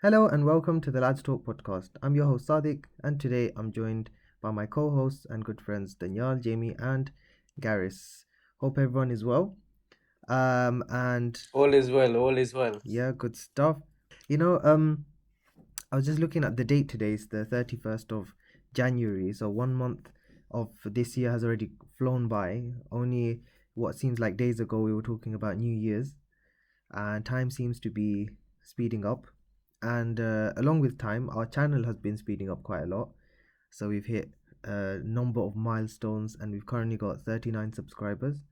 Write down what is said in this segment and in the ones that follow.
Hello and welcome to the Lads Talk podcast. I'm your host Sadiq, and today I'm joined by my co-hosts and good friends Danielle, Jamie, and Garris. Hope everyone is well. And All is well, all is well. yeah, good stuff. You know, um, I was just looking at the date today. It's the 31st of January, so 1 month of this year has already flown by. Only what seems like days ago we were talking about New Year's, and time seems to be speeding up. And along with time, our channel has been speeding up quite a lot. So we've hit a number of milestones, and we've currently got 39 subscribers.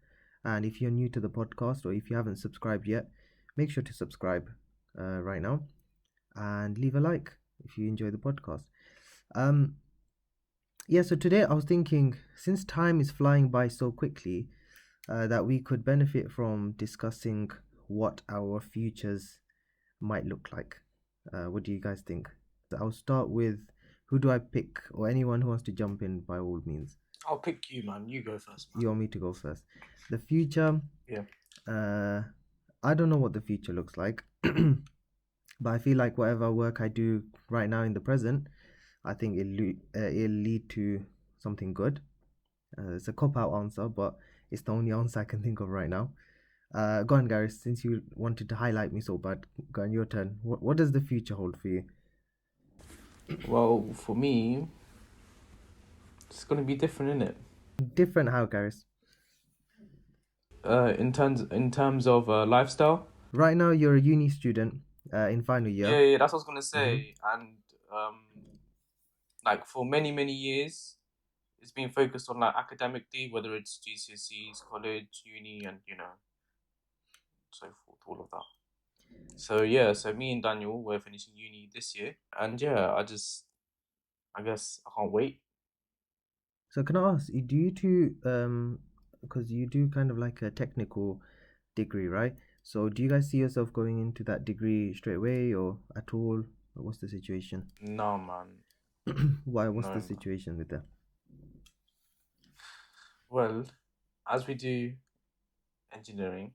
And if you're new to the podcast or if you haven't subscribed yet, make sure to subscribe right now and leave a like if you enjoy the podcast. Um, yeah, so today I was thinking, since time is flying by so quickly, that we could benefit from discussing what our futures might look like. What do you guys think? I'll start with, who do I pick, or anyone who wants to jump in by all means. I'll pick you, man. You go first, man. You want me to go first? The future, Yeah. I don't know what the future looks like, but I feel like whatever work I do right now in the present, I think it'll lead to something good. It's a cop out answer, but it's the only answer I can think of right now. Go on, Gary. Since you wanted to highlight me so bad, go on, your turn. What does the future hold for you? Well, for me, it's gonna be different, innit? Different how, Gareth? In terms of lifestyle. Right now, you're a uni student in final year. Yeah, that's what I was gonna Mm-hmm. say. And like for many years, it's been focused on like academically, whether it's GCSEs, college, uni, and so forth, all of that. So yeah, so me and Daniel, we're finishing uni this year, and yeah, I guess I can't wait. So can I ask, do you two, because you do kind of like a technical degree, right? So do you guys see yourself going into that degree straight away or at all? Or what's the situation? No, man. Why? What's No, the man. situation with that? Well, as we do engineering,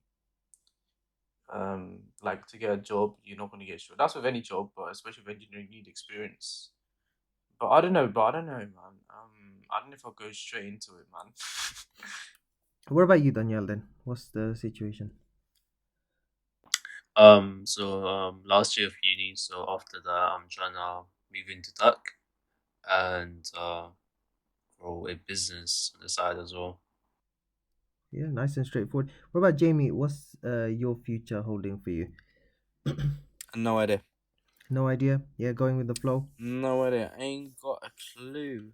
like to get a job, you're not going to get sure. That's with any job, but especially with engineering, you need experience. But I don't know, man. I don't know if I'll go straight into it, man. What about you, Danielle, then? What's the situation? Last year of uni, so after that I'm trying to move into tech and grow a business on the side as well. Yeah, nice and straightforward. What about Jamie? What's your future holding for you? No idea. No idea. Yeah, going with the flow. No idea. I ain't got a clue.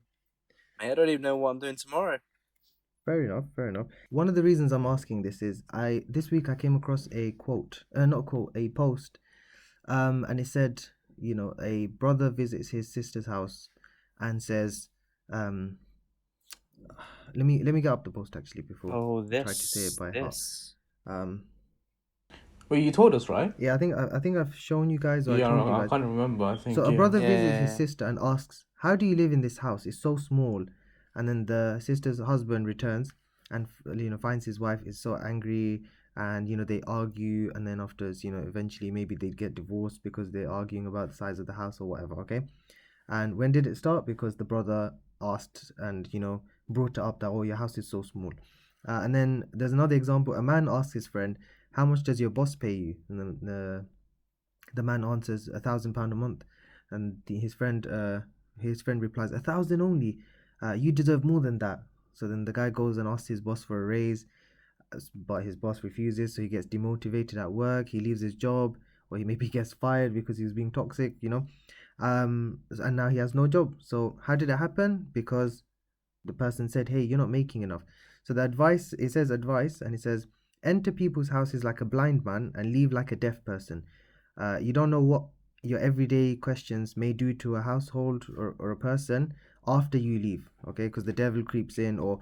Mate, I don't even know what I'm doing tomorrow. Fair enough, fair enough. One of the reasons I'm asking this is this week I came across a quote, not a quote, a post, and it said, a brother visits his sister's house and says, um, let me get up the post actually before Oh, I try to say it by heart. this. Well, you told us, right? Yeah, I think I've shown you guys, or I Yeah, told you I guys. can't remember. I think So a yeah. brother visits his Yeah. sister and asks, "How do you live in this house? It's so small." And then the sister's husband returns and finds his wife is so angry, and they argue, and then afterwards, eventually maybe they get divorced because they're arguing about the size of the house or whatever. Okay, and when did it start? Because the brother asked and brought it up that, oh, your house is so small. And then there's another example. A man asks his friend, "How much does your boss pay you?" And then the man answers, £1,000 a month, and his friend replies, 1,000 only. You deserve more than that. So then the guy goes and asks his boss for a raise, but his boss refuses, so he gets demotivated at work. He leaves his job, or he maybe gets fired because he was being toxic. And now he has no job. So how did it happen? Because the person said, hey, you're not making enough. So the advice, it says advice, and it says, enter people's houses like a blind man and leave like a deaf person. You don't know what your everyday questions may do to a household or a person after you leave, okay? Because the devil creeps in, or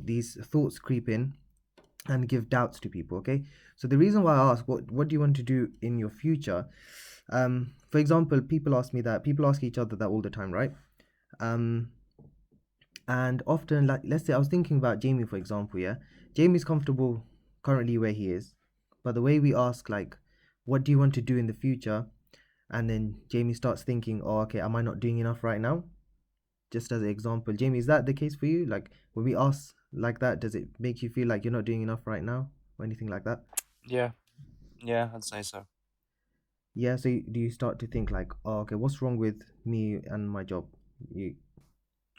these thoughts creep in and give doubts to people, okay? So the reason why I ask, what do you want to do in your future? For example, people ask each other that all the time, right? And often, like, let's say I was thinking about Jamie, for example. Yeah, Jamie's comfortable currently where he is, but the way we ask, like, what do you want to do in the future, and then Jamie starts thinking, oh, okay, am I not doing enough right now? Just as an example, Jamie, is that the case for you? Like when we ask like that, does it make you feel like you're not doing enough right now or anything like that? Yeah, yeah, I'd say so. Yeah, so do you start to think like, oh, okay, what's wrong with me and my job? You,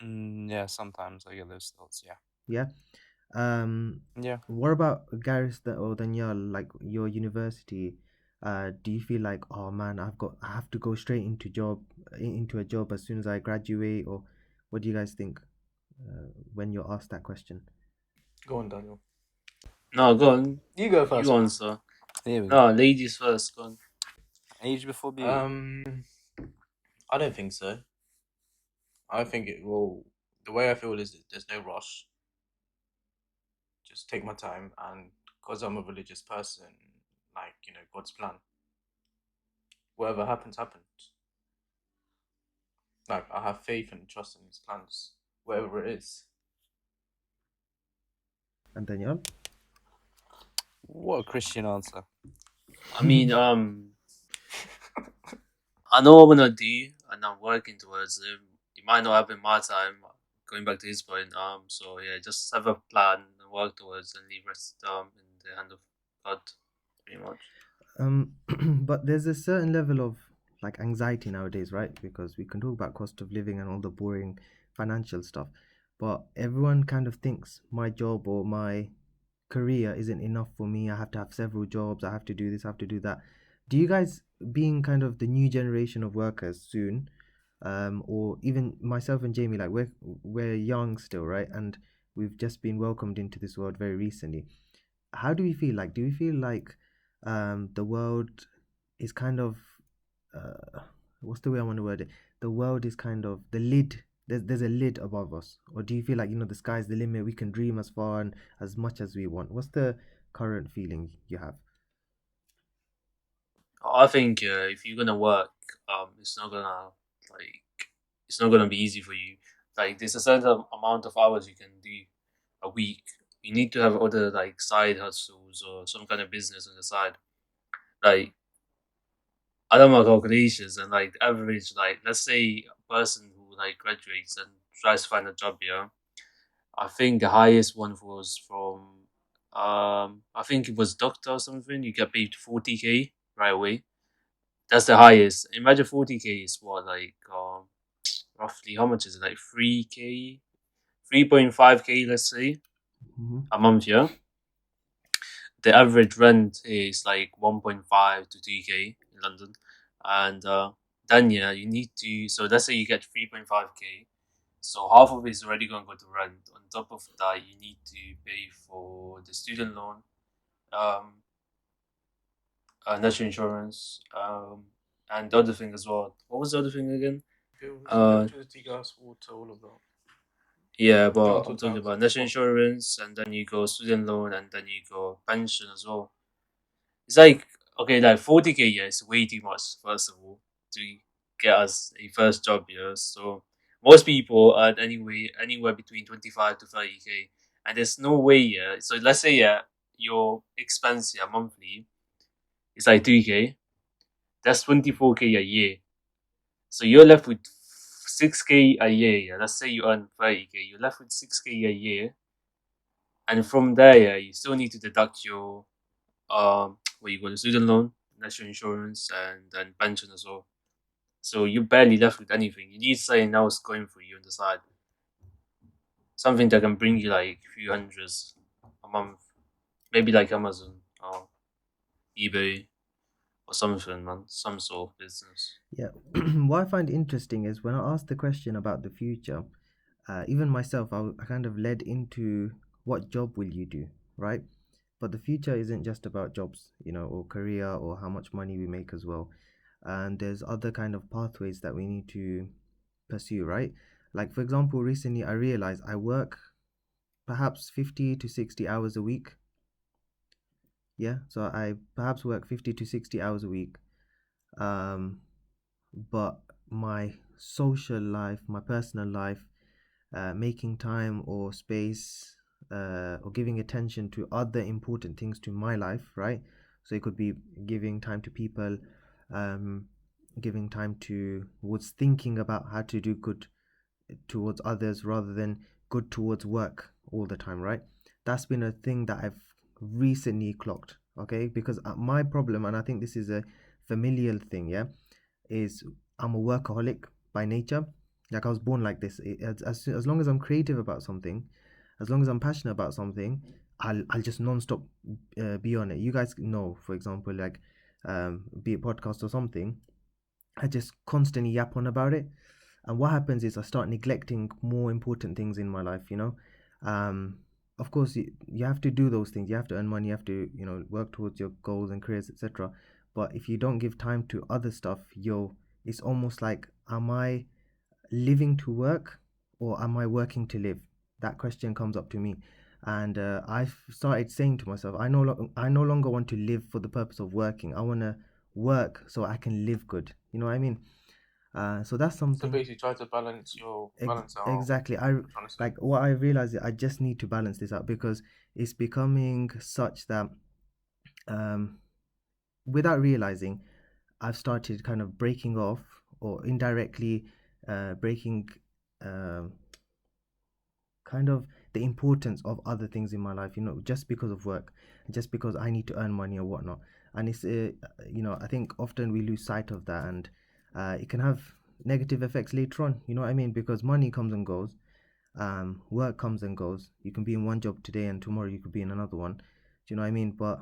Yeah, sometimes I get those thoughts. Yeah. yeah. Um, Yeah. what about Gareth or Danielle, like your university? Do you feel like, oh man, I have to go straight into a job as soon as I graduate, or what do you guys think when you're asked that question? Go on, Daniel. No, go on. You go You first, man. answer. Here we go. No, ladies first. Go on. Age before beauty. I don't think so. I think it will. The way I feel is that there's no rush. Just take my time, and because I'm a religious person, like God's plan. Whatever happens, happens. Like I have faith and trust in His plans, whatever it is. And Danielle? What a Christian answer. I mean, I know what I'm gonna do, and I'm working towards it. It might not happen my time. Going back to his point, so yeah, just have a plan and work towards, and leave rest in the hand of God, pretty much. But there's a certain level of like anxiety nowadays, right? Because we can talk about cost of living and all the boring financial stuff, but everyone kind of thinks my job or my career isn't enough for me. I have to have several jobs. I have to do this, I have to do that. Do you guys, being kind of the new generation of workers soon, or even myself and Jamie, like we're young still, right? And we've just been welcomed into this world very recently. How do we feel? Like, do we feel like the world is kind of what's the way I want to word it? The world is kind of the lid. There's a lid above us, or do you feel like the sky's the limit? We can dream as far and as much as we want. What's the current feeling you have? I think if you're gonna work, like it's not gonna be easy for you. Like there's a certain amount of hours you can do a week. You need to have other like side hustles or some kind of business on the side. Like I done my calculations and like the average, like let's say a person who like graduates and tries to find a job here. I think the highest one was from I think it was doctor or something. You get paid 40K right away. That's the highest. Imagine 40K is what like roughly how much is it? Like 3K, 3.5K, let's say Mm-hmm. a month. Yeah, the average rent is like 1.5 to 2K in London, and then yeah, you need to. So let's say you get 3.5K. So half of it is already going to go to rent. On top of that, you need to pay for the student loan, um, national insurance, and the other thing as well. What was the other thing again? Bills, Uh, electricity, gas, water, all of that. Yeah, but Council I'm talking tax, about national property. insurance, and then you go student loan, and then you go pension as well. It's like okay, like 40K, yeah, is way too much. First of all, to get us a first job, yeah. So most people earn anywhere between 25 to 30K, and there's no way, yeah. So let's say yeah, your expense yeah monthly is like 3K. That's 24K a year. So you're left with 6K a year. Yeah, let's say you earn 30K, you're left with 6K a year. And from there, yeah, you still need to deduct your what you call the student loan, national insurance, and then pension as well. So you're barely left with anything. You need something else going for you on the side, something that can bring you like a few hundreds a month, maybe like Amazon or eBay or something, man, some sort of business. Yeah. What I find interesting is when I asked the question about the future, even myself, I kind of led into what job will you do, right? But the future isn't just about jobs, or career or how much money we make as well. And there's other kind of pathways that we need to pursue, right? Like, for example, recently I realized I work perhaps 50 to 60 hours a week. Yeah. So I perhaps work 50 to 60 hours a week. Um, but my social life, my personal life, making time or space or giving attention to other important things to my life, right? So it could be giving time to people, um, giving time towards thinking about how to do good towards others rather than good towards work all the time, right? That's been a thing that I've recently clocked, okay? Because my problem, and I think this is a familial thing, yeah, is I'm a workaholic by nature. Like I was born like this. As long as I'm creative about something, as long as I'm passionate about something, I'll just non-stop be on it. You guys know, for example, like be it podcast or something, I just constantly yap on about it. And what happens is I start neglecting more important things in my life, you know. Um, of course, you have to do those things. You have to earn money. You have to, work towards your goals and careers, etc. But if you don't give time to other stuff, it's almost like, am I living to work or am I working to live? That question comes up to me. And I've started saying to myself, I no longer want to live for the purpose of working. I want to work so I can live good. You know what I mean? So that's So something. basically, try to balance out Exactly. what you're trying to say. Like what I realized is I just need to balance this out because it's becoming such that um, without realizing, I've started kind of breaking off or indirectly breaking um, kind of the importance of other things in my life, just because of work, just because I need to earn money or whatnot. And I think often we lose sight of that, and it can have negative effects later on, you know what I mean? Because money comes and goes, work comes and goes. You can be in one job today and tomorrow you could be in another one. Do you know what I mean? But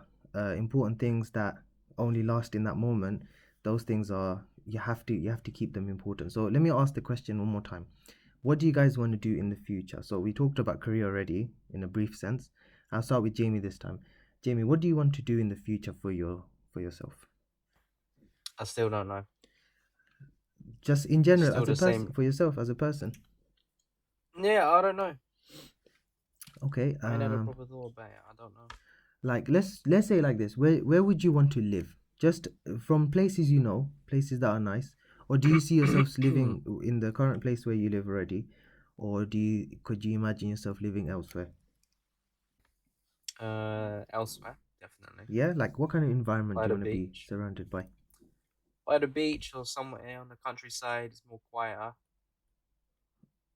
important things that only last in that moment, those things are you have to keep them important. So let me ask the question one more time. What do you guys want to do in the future? So we talked about career already in a brief sense. I'll start with Jamie this time. Jamie, what do you want to do in the future for yourself? I still don't know. Just in general, Still as a the person, same. for yourself as a person. Yeah, I don't know. Okay. I ain't had a proper thought about it. I don't know. Like let's say like this. Where would you want to live? Just from places places that are nice, or do you see yourselves living in the current place where you live already, or could you imagine yourself living elsewhere? Elsewhere, definitely. Yeah, like what kind of environment By do you the want to be beach. surrounded by? By the beach or somewhere on the countryside. It's more quieter.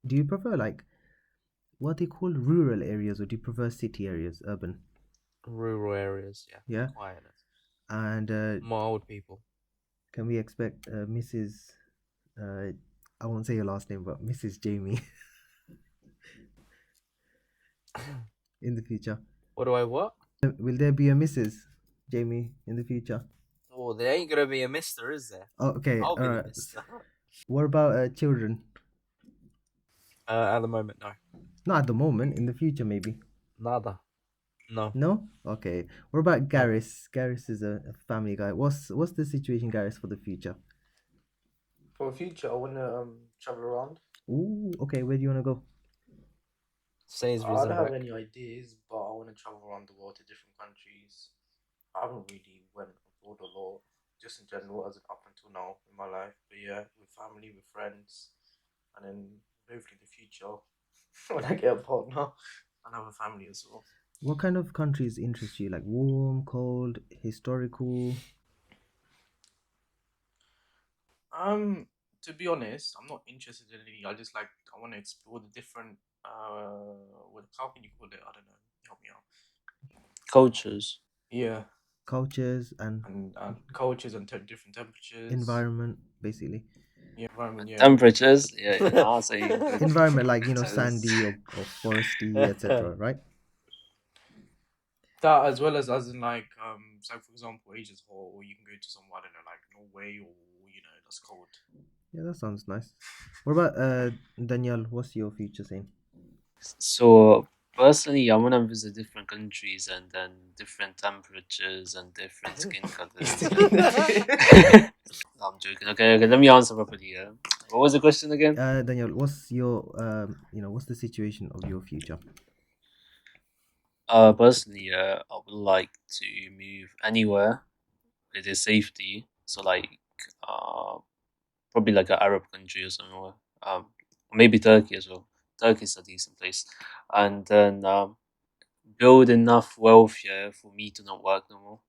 Do you prefer like what they call rural areas, or do you prefer city areas, urban? Rural areas, yeah. Yeah, Quietness. and More old people. can we expect Mrs. Uh, I won't say your last name, but Mrs. Jamie in the future? What do I what? Will there be a Mrs. Jamie in the future? Oh, there ain't gonna be a mister, is there? Oh, okay, I'll all be the right. mister. What about children? At the moment, no. Not at the moment. In the future, maybe. Nada. No. No. Okay. What about No. Garris? Garris is a family guy. What's the situation, Garris, for the future? For the future, I want to travel around. Ooh. Okay. Where do you wanna go? Sainsbury's I don't and have back. any ideas, but I want to travel around the world to different countries. I haven't really went abroad a lot, just in general, as in up until now in my life. But yeah, with family, with friends, and then hopefully in the future, when I get a partner, I'll have a family as well. What kind of countries interest you? Like warm, cold, historical? To be honest, I'm not interested in any. I want to explore the different what how can you call it? I don't know. Help me out. Cultures. Yeah, Cultures and and cultures and different temperatures. environment, basically. Yeah, environment. Yeah, Temperatures, yeah, I'll say good Environment like temperatures. sandy or foresty, etc. Right? that as well as in like so for example, Asia's hot, or you can go to somewhere I don't know like Norway or that's cold. Yeah, that sounds nice. What about Danielle? What's your future saying? So personally, I want to visit different countries and then different temperatures and different skin colors. No, I'm joking. Okay, okay. Let me answer properly. Yeah. What was the question again? Danielle, what's the situation of your future? Personally, I would like to move anywhere with the safety. So like, uh, probably like an Arab country or somewhere. Maybe Turkey as well. Turkey's a decent place, and then build enough wealth here for me to not work no more.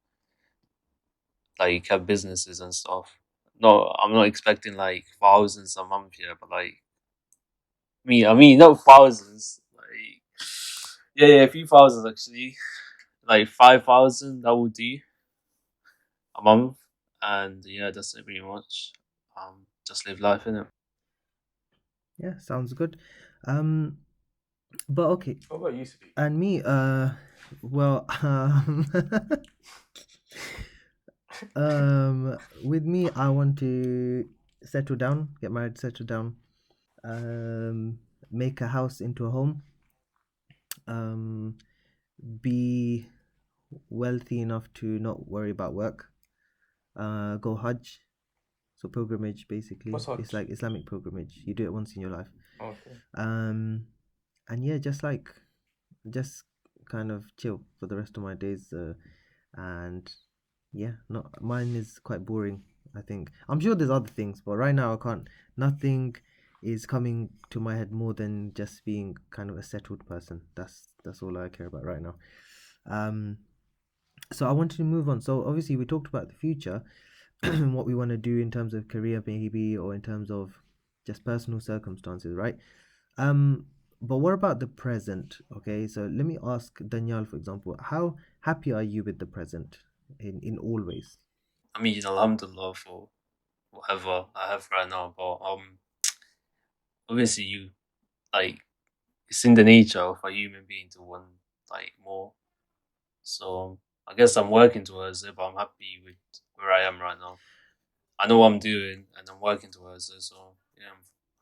Like have businesses and stuff. no, I'm not expecting like thousands a month here, but like I mean, not thousands. Like, yeah, a few thousands actually. Like 5,000 that would do a month, and yeah, that's it pretty much. Just live life in it. Yeah, sounds good. Um, but okay, What about you, Sadiq? and me, well, with me, I want to settle down, get married, settle down, um, make a house into a home, um, be wealthy enough to not worry about work, go Hajj, so pilgrimage basically. What's It's Hajj? like Islamic pilgrimage. You do it once in your life. Okay. Um, and yeah, just kind of chill for the rest of my days. And yeah, not mine is quite boring. I think I'm sure there's other things, but right now I can't. Nothing is coming to my head more than just being kind of a settled person. That's all I care about right now. Um, so I wanted to move on. So obviously we talked about the future, what we want to do in terms of career maybe, or in terms of just personal circumstances, right? Um, but what about the present? Okay, so let me ask Danielle, for example, how happy are you with the present in all ways? I mean, alhamdulillah for whatever I have right now, but obviously you like it's in the nature of a human being to want like more. So I guess I'm working towards it, but I'm happy with where I am right now. I know what I'm doing, and I'm working towards it. So yeah,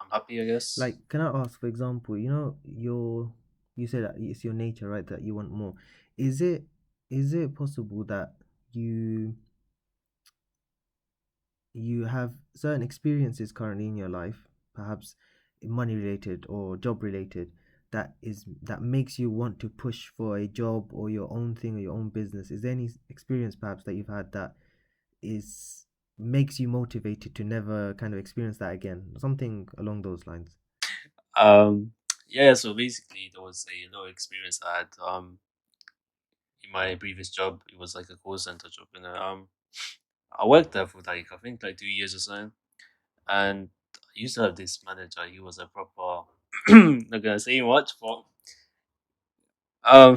I'm happy, I guess. Like, can I ask, for example, you said that it's your nature, right, that you want more. Is it possible that you you have certain experiences currently in your life, perhaps money related or job related, that makes you want to push for a job or your own thing or your own business? Is there any experience perhaps that you've had that is makes you motivated to never kind of experience that again? Something along those lines. Um, yeah. So basically, there was a little experience I had in my previous job. It was like a call center job, and I worked there for like I think like 2 years or so. And I used to have this manager. He was a proper not gonna say much, but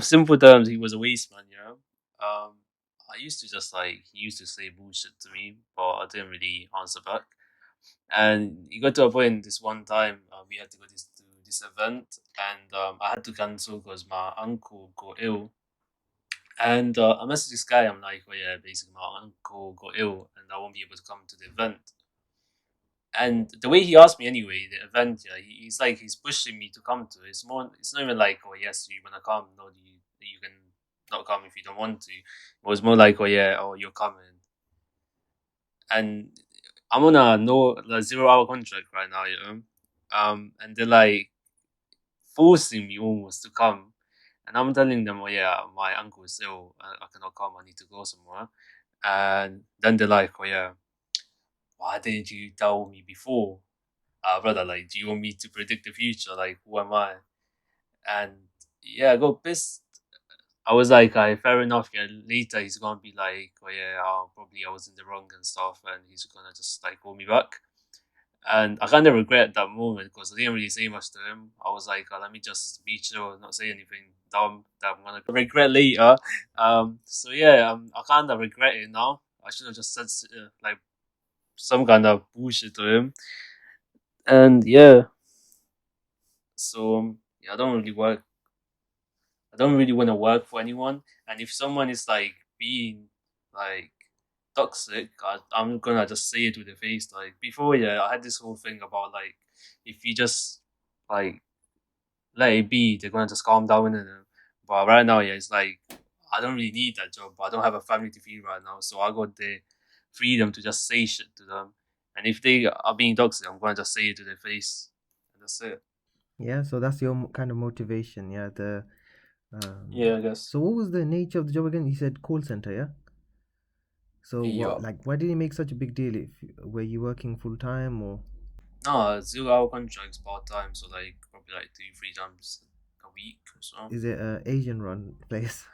simple terms, he was a waste man. You know, I used to just like he used to say bullshit to me, but I didn't really answer back. And it got to a point this one time we had to go to this event, and I had to cancel because my uncle got ill. And I messaged this guy. I'm like, oh yeah, basically my uncle got ill, and I won't be able to come to the event. And the way he asked me anyway, the event, yeah, he's like he's pushing me to come to it. It's more. It's not even like, oh yes, you wanna come. No, you can not come if you don't want to. It was more like, oh yeah, oh you're coming. And I'm on a no like 0 hour contract right now, you know. And they're like forcing me almost to come. And I'm telling them, oh yeah, my uncle is ill. I cannot come. I need to go somewhere. And then they're like, oh yeah, why didn't you tell me before? Brother, like, do you want me to predict the future? Like, who am I? And yeah, I got pissed. I was like, fair enough. Yeah, later he's gonna be like, oh yeah, probably I was in the wrong and stuff, and he's gonna just like call me back. And I kind of regret that moment because I didn't really say much to him. I was like, let me just be chill, not say anything dumb that I'm gonna regret later. So yeah, I kind of regret it now. I should have just said like some kind of bullshit to him. And yeah, so yeah, I don't really want to work for anyone. And if someone is like being like toxic, I'm gonna just say it to the face. Like before, yeah, I had this whole thing about like if you just like let it be, they're gonna just calm down. And but right now, yeah, it's like I don't really need that job. I don't have a family to feed right now, so I got the freedom to just say shit to them. And if they are being toxic, I'm gonna just say it to their face. And that's it. Yeah, so that's your kind of motivation. Yeah, the Yeah, I guess. so what was the nature of the job again? You said call center, yeah? So what, Yeah. like, why did you make such a big deal? If were you working full time or No, 0 hour contracts part time, so like probably like 2 3 times a week or so. is it a Asian run place?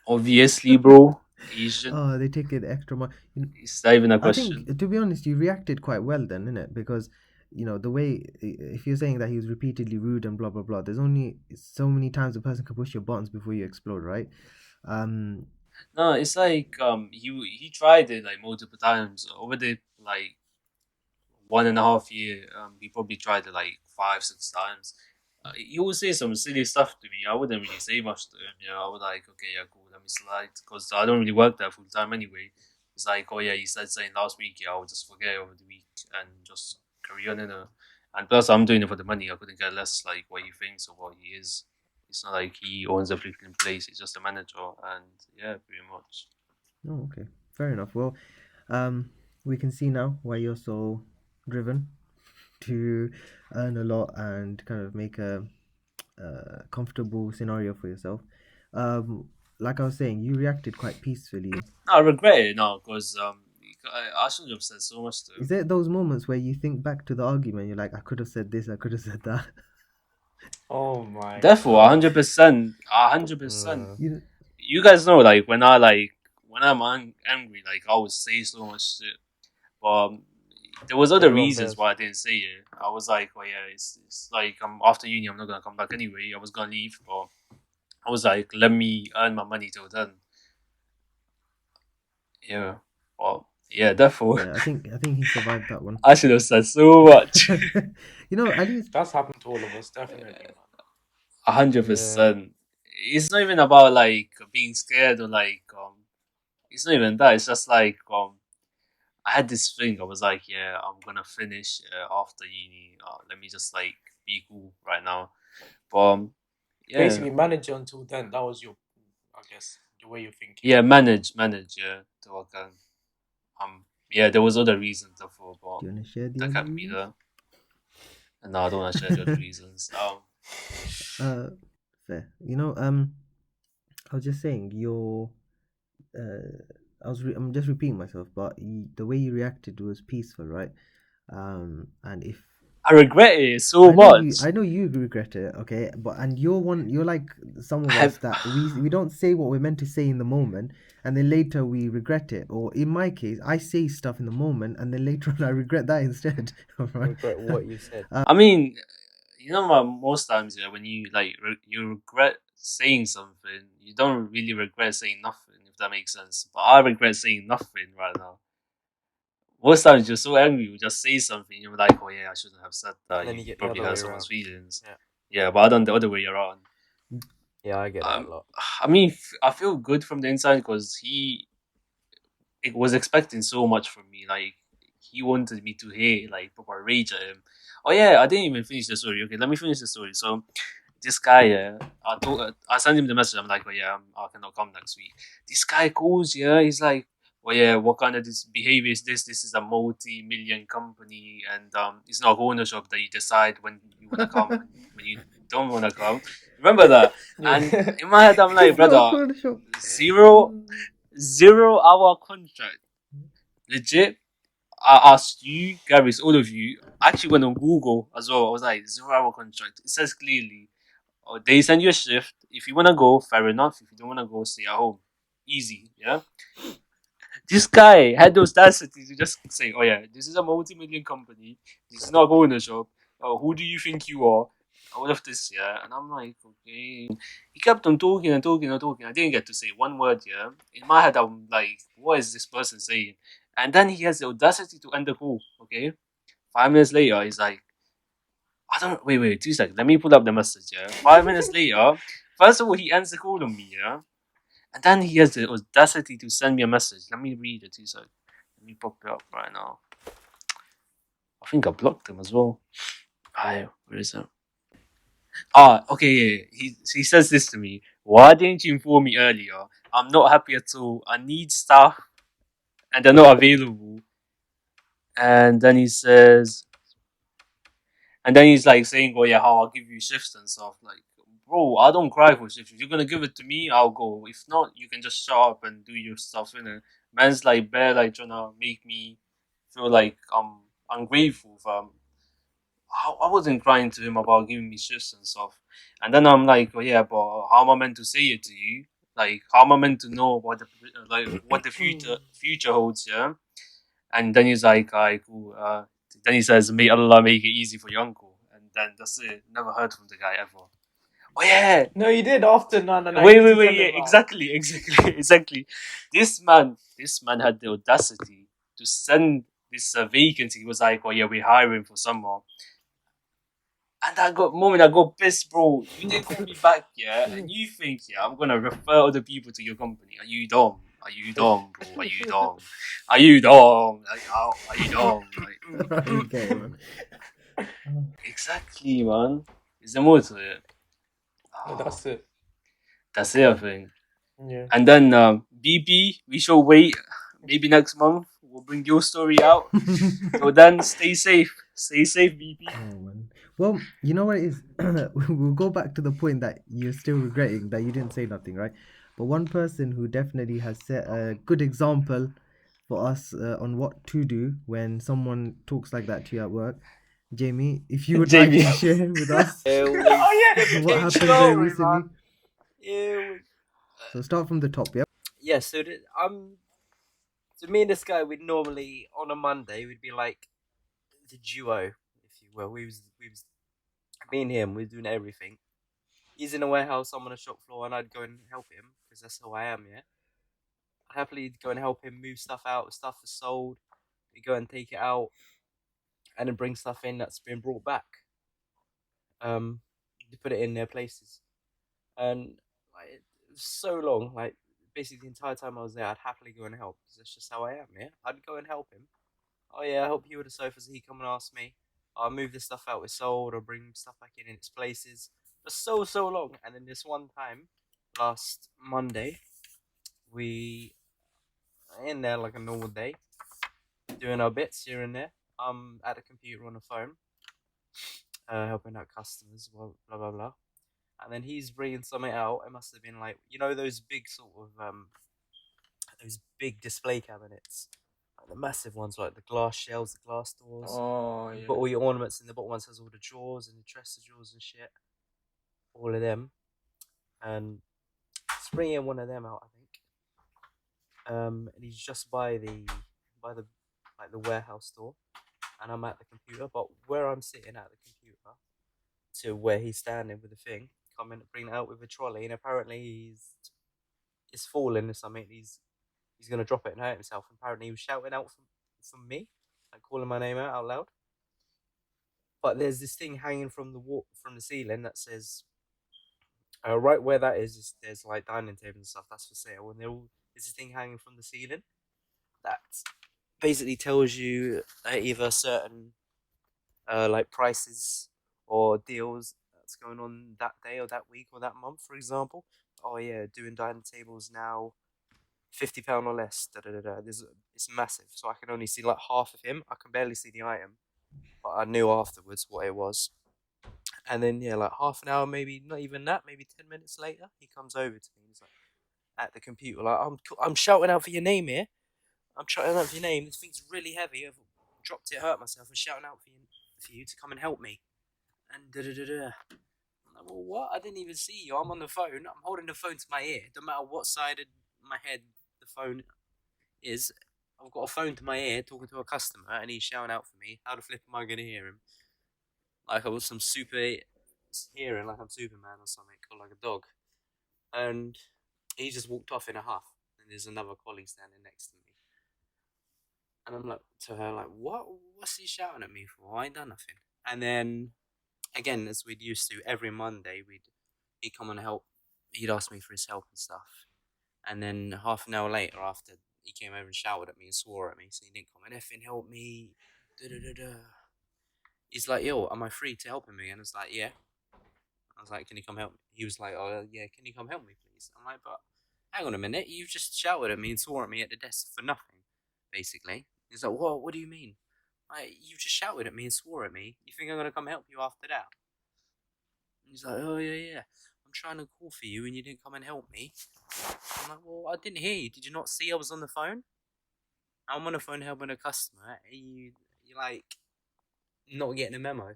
Obviously, bro. Asian. Oh, they take it extra much. It's not even a I question. think, to be honest, you reacted quite well then, innit? Because, the way, if you're saying that he was repeatedly rude and blah, blah, blah, there's only so many times a person can push your buttons before you explode, right? Um, No, it's like he tried it like multiple times over the like 1.5 year. He probably tried it like 5 6 times. He would say some silly stuff to me. I wouldn't really say much to him. I would like, okay, yeah, cool, let me slide, because I don't really work there full time anyway. It's like, oh yeah, he said something last week. Yeah, I would just forget over the week and just carry on. And plus, I'm doing it for the money. I couldn't get less like what he thinks or what he is. It's not like he owns a freaking place. He's just a manager, and yeah, pretty much. oh, okay. Fair enough. Well, um, we can see now why you're so driven to earn a lot and kind of make a comfortable scenario for yourself. Like I was saying, you reacted quite peacefully. No, I regret it now because I should have said so much to Is him. there those moments where you think back to the argument, you're like, I could have said this, I could have said that? Oh my Therefore, god. 100%, 100%. Mm, You You guys know, like when I'm angry, like I would say so much shit. But there was other everyone reasons does. why I didn't say it. I was like, oh yeah, it's like I'm after uni, I'm not gonna come back anyway. I was gonna leave, but I was like, let me earn my money till then. Yeah. Well, yeah. Therefore, yeah, I think he survived that one. I should have said so much. At least That's happened to all of us, definitely, man. 100%. It's not even about like being scared or like It's not even that. It's just like I had this thing. I was like, yeah, I'm gonna finish after uni. Let me just like be cool right now. But yeah, Basically, manage it until then. That was your, I guess, the way you're thinking. yeah, manage. Yeah, to I can. Yeah, there was other reasons therefore, but do you want to share the that other can't be reasons? there. And no, I don't want to share the other reasons. uh, fair. I was just saying uh, I'm just repeating myself, but the way you reacted was peaceful, right? And if I regret it so much. I know you regret it, okay, but and you're like some I of us have. that we don't say what we're meant to say in the moment, and then later we regret it. Or in my case, I say stuff in the moment, and then later on I regret that instead. Right? Regret what you said. I mean, most times, yeah, when you like you regret saying something, you don't really regret saying nothing, if that makes sense. But I regret saying nothing right now. Most times you're so angry, you just say something, you're like, oh yeah, I shouldn't have said that. And then You you get the probably other hurt way someone's around. feelings. Yeah. Yeah, but I done the other way around. Yeah, I get that a Um, lot. I mean, I feel good from the inside because it was expecting so much from me. Like he wanted me to hear like proper rage at him. Oh yeah, I didn't even finish the story. Okay, let me finish the story. So this guy, yeah, I sent him the message. I'm like, oh yeah, I cannot come next week. This guy calls, yeah, he's like, oh yeah, what kind of this behavior is this? This is a multi-million company, and it's not ownership that you decide when you wanna come and when you don't wanna come. Remember that? And Yeah. in my head, I'm like, It's not a brother, corner shop. zero 0 hour contract. Legit. I asked you, Gary's, all of you. I actually went on Google as well. I was like, 0 hour contract. It says clearly, they send you a shift. If you want to go, fair enough. If you don't want to go, stay at home. Easy, yeah? This guy had the audacity to just say, oh, yeah, this is a multi million company. This is not going to shop. Who do you think you are? All of this, yeah? And I'm like, okay. He kept on talking and talking and talking. I didn't get to say one word, yeah? In my head, I'm like, what is this person saying? And then he has the audacity to end the call, okay? 5 minutes later, he's like, I don't, wait, 2 seconds. Let me pull up the message, yeah? 5 minutes later, first of all, he ends the call on me, yeah? And then he has the audacity to send me a message. Let me read it, 2 seconds. Let me pop it up right now. I think I blocked him as well. Where is it? Okay, yeah. He says this to me. Why didn't you inform me earlier? I'm not happy at all. I need stuff, and they're not available. And then he says, and then he's like saying, "Oh yeah, how I'll give you shifts and stuff." Like, bro, I don't cry for shifts. If you're gonna give it to me, I'll go. If not, you can just shut up and do your stuff. Man's like bare like trying to make me feel like I'm ungrateful. I wasn't crying to him about giving me shifts and stuff. And then I'm like, oh yeah, but how am I meant to say it to you? Like, how am I meant to know what the future holds? Yeah. And then he's like, ooh, then he says, "May Allah make it easy for your uncle." And then that's it. Never heard from the guy ever. Oh yeah. No, you did after. No, no, no. You Wait, need wait, to wait. tell Yeah, him about. exactly. This man had the audacity to send this vacancy. He was like, "Oh yeah, we're hiring for someone." And I got pissed, bro. You didn't call me back, yeah, and you think, yeah, I'm gonna refer other people to your company. Are you dumb? Are you dumb, bro? Are you dumb? Are you dumb? Are you dumb? Okay, man. Exactly, man. Is there more to it? No, Oh, that's it. that's it, I think. Yeah. And then BP, we shall wait. Maybe next month we'll bring your story out. So then, stay safe. Stay safe, BP. Oh man. Well, you know what it is? We'll go back to the point that you're still regretting that you didn't say nothing, right? But one person who definitely has set a good example for us on what to do when someone talks like that to you at work. Jamie, if you would like Jamie. to share with us Here we Oh yeah. what fucking happened very go, recently. man. Here we. So start from the top, yeah? Yeah, so me and this guy, we'd normally on a Monday we'd be like the duo, if you will. We was me and him. We was doing everything. He's in a warehouse, I'm on a shop floor, and I'd go and help him because that's who I am. Yeah, I'd happily go and help him move stuff out. Stuff is sold. We go and take it out, and then bring stuff in that's been brought back. To put it in their places, and like it was so long. Like basically the entire time I was there, I'd happily go and help because that's just how I am. Yeah, I'd go and help him. Oh yeah, I help you with the sofas. He'd come and ask me. I'll move the stuff out we sold or bring stuff back in its places. For so long, and then this one time, last Monday, we are in there like a normal day, doing our bits here and there. I'm at the computer on the phone, helping out customers, blah blah blah. And then he's bringing something out. It must have been like those big sort of those big display cabinets, like the massive ones, like the glass shelves, the glass doors. Oh You put yeah. all your ornaments in the bottom. One has all the drawers and the dresser drawers and shit, all of them. And he's bringing one of them out, I think. And he's just by the like the warehouse door, and I'm at the computer. But where I'm sitting at the computer to where he's standing with the thing, coming to bring it out with a trolley, and apparently it's fallen or something. He's gonna drop it and hurt himself. And apparently he was shouting out from me, like calling my name out loud. But there's this thing hanging from the wall from the ceiling that says right where that is there's like dining tables and stuff that's for sale, and there's this thing hanging from the ceiling that basically tells you either certain like prices or deals that's going on that day or that week or that month, for example. Oh yeah, doing dining tables now, £50 or less. Da, da, da, da. It's massive, so I can only see like half of him. I can barely see the item, but I knew afterwards what it was. And then yeah, like half an hour, maybe not even that, maybe 10 minutes later, he comes over to me. He's like at the computer, like I'm shouting out for your name here. I'm shouting out for your name. This thing's really heavy. I've dropped it, hurt myself. I'm shouting out for you to come and help me. And da da da da. I'm like, well, what? I didn't even see you. I'm on the phone. I'm holding the phone to my ear. No matter what side of my head the phone is, I've got a phone to my ear talking to a customer, and he's shouting out for me. How the flip am I going to hear him? Like I was some super hearing, like I'm Superman or something, or like a dog. And he just walked off in a huff. And there's another colleague standing next to me. And I'm like to her, like, what? What's he shouting at me for? I ain't done nothing. And then again, as we'd used to, every Monday he'd come and help. He'd ask me for his help and stuff. And then half an hour later, after he came over and shouted at me and swore at me, so he didn't come and effing help me. Da da da da. He's like, yo, am I free to help him again? I was like, yeah. I was like, can you come help me? He was like, oh yeah, can you come help me, please? I'm like, but hang on a minute, you just shouted at me and swore at me at the desk for nothing, basically. He's like, what do you mean? You just shouted at me and swore at me. You think I'm gonna come help you after that? And he's like, oh yeah. I'm trying to call for you and you didn't come and help me. I'm like, well, I didn't hear you. Did you not see I was on the phone? I'm on the phone helping a customer. And you like not getting a memo.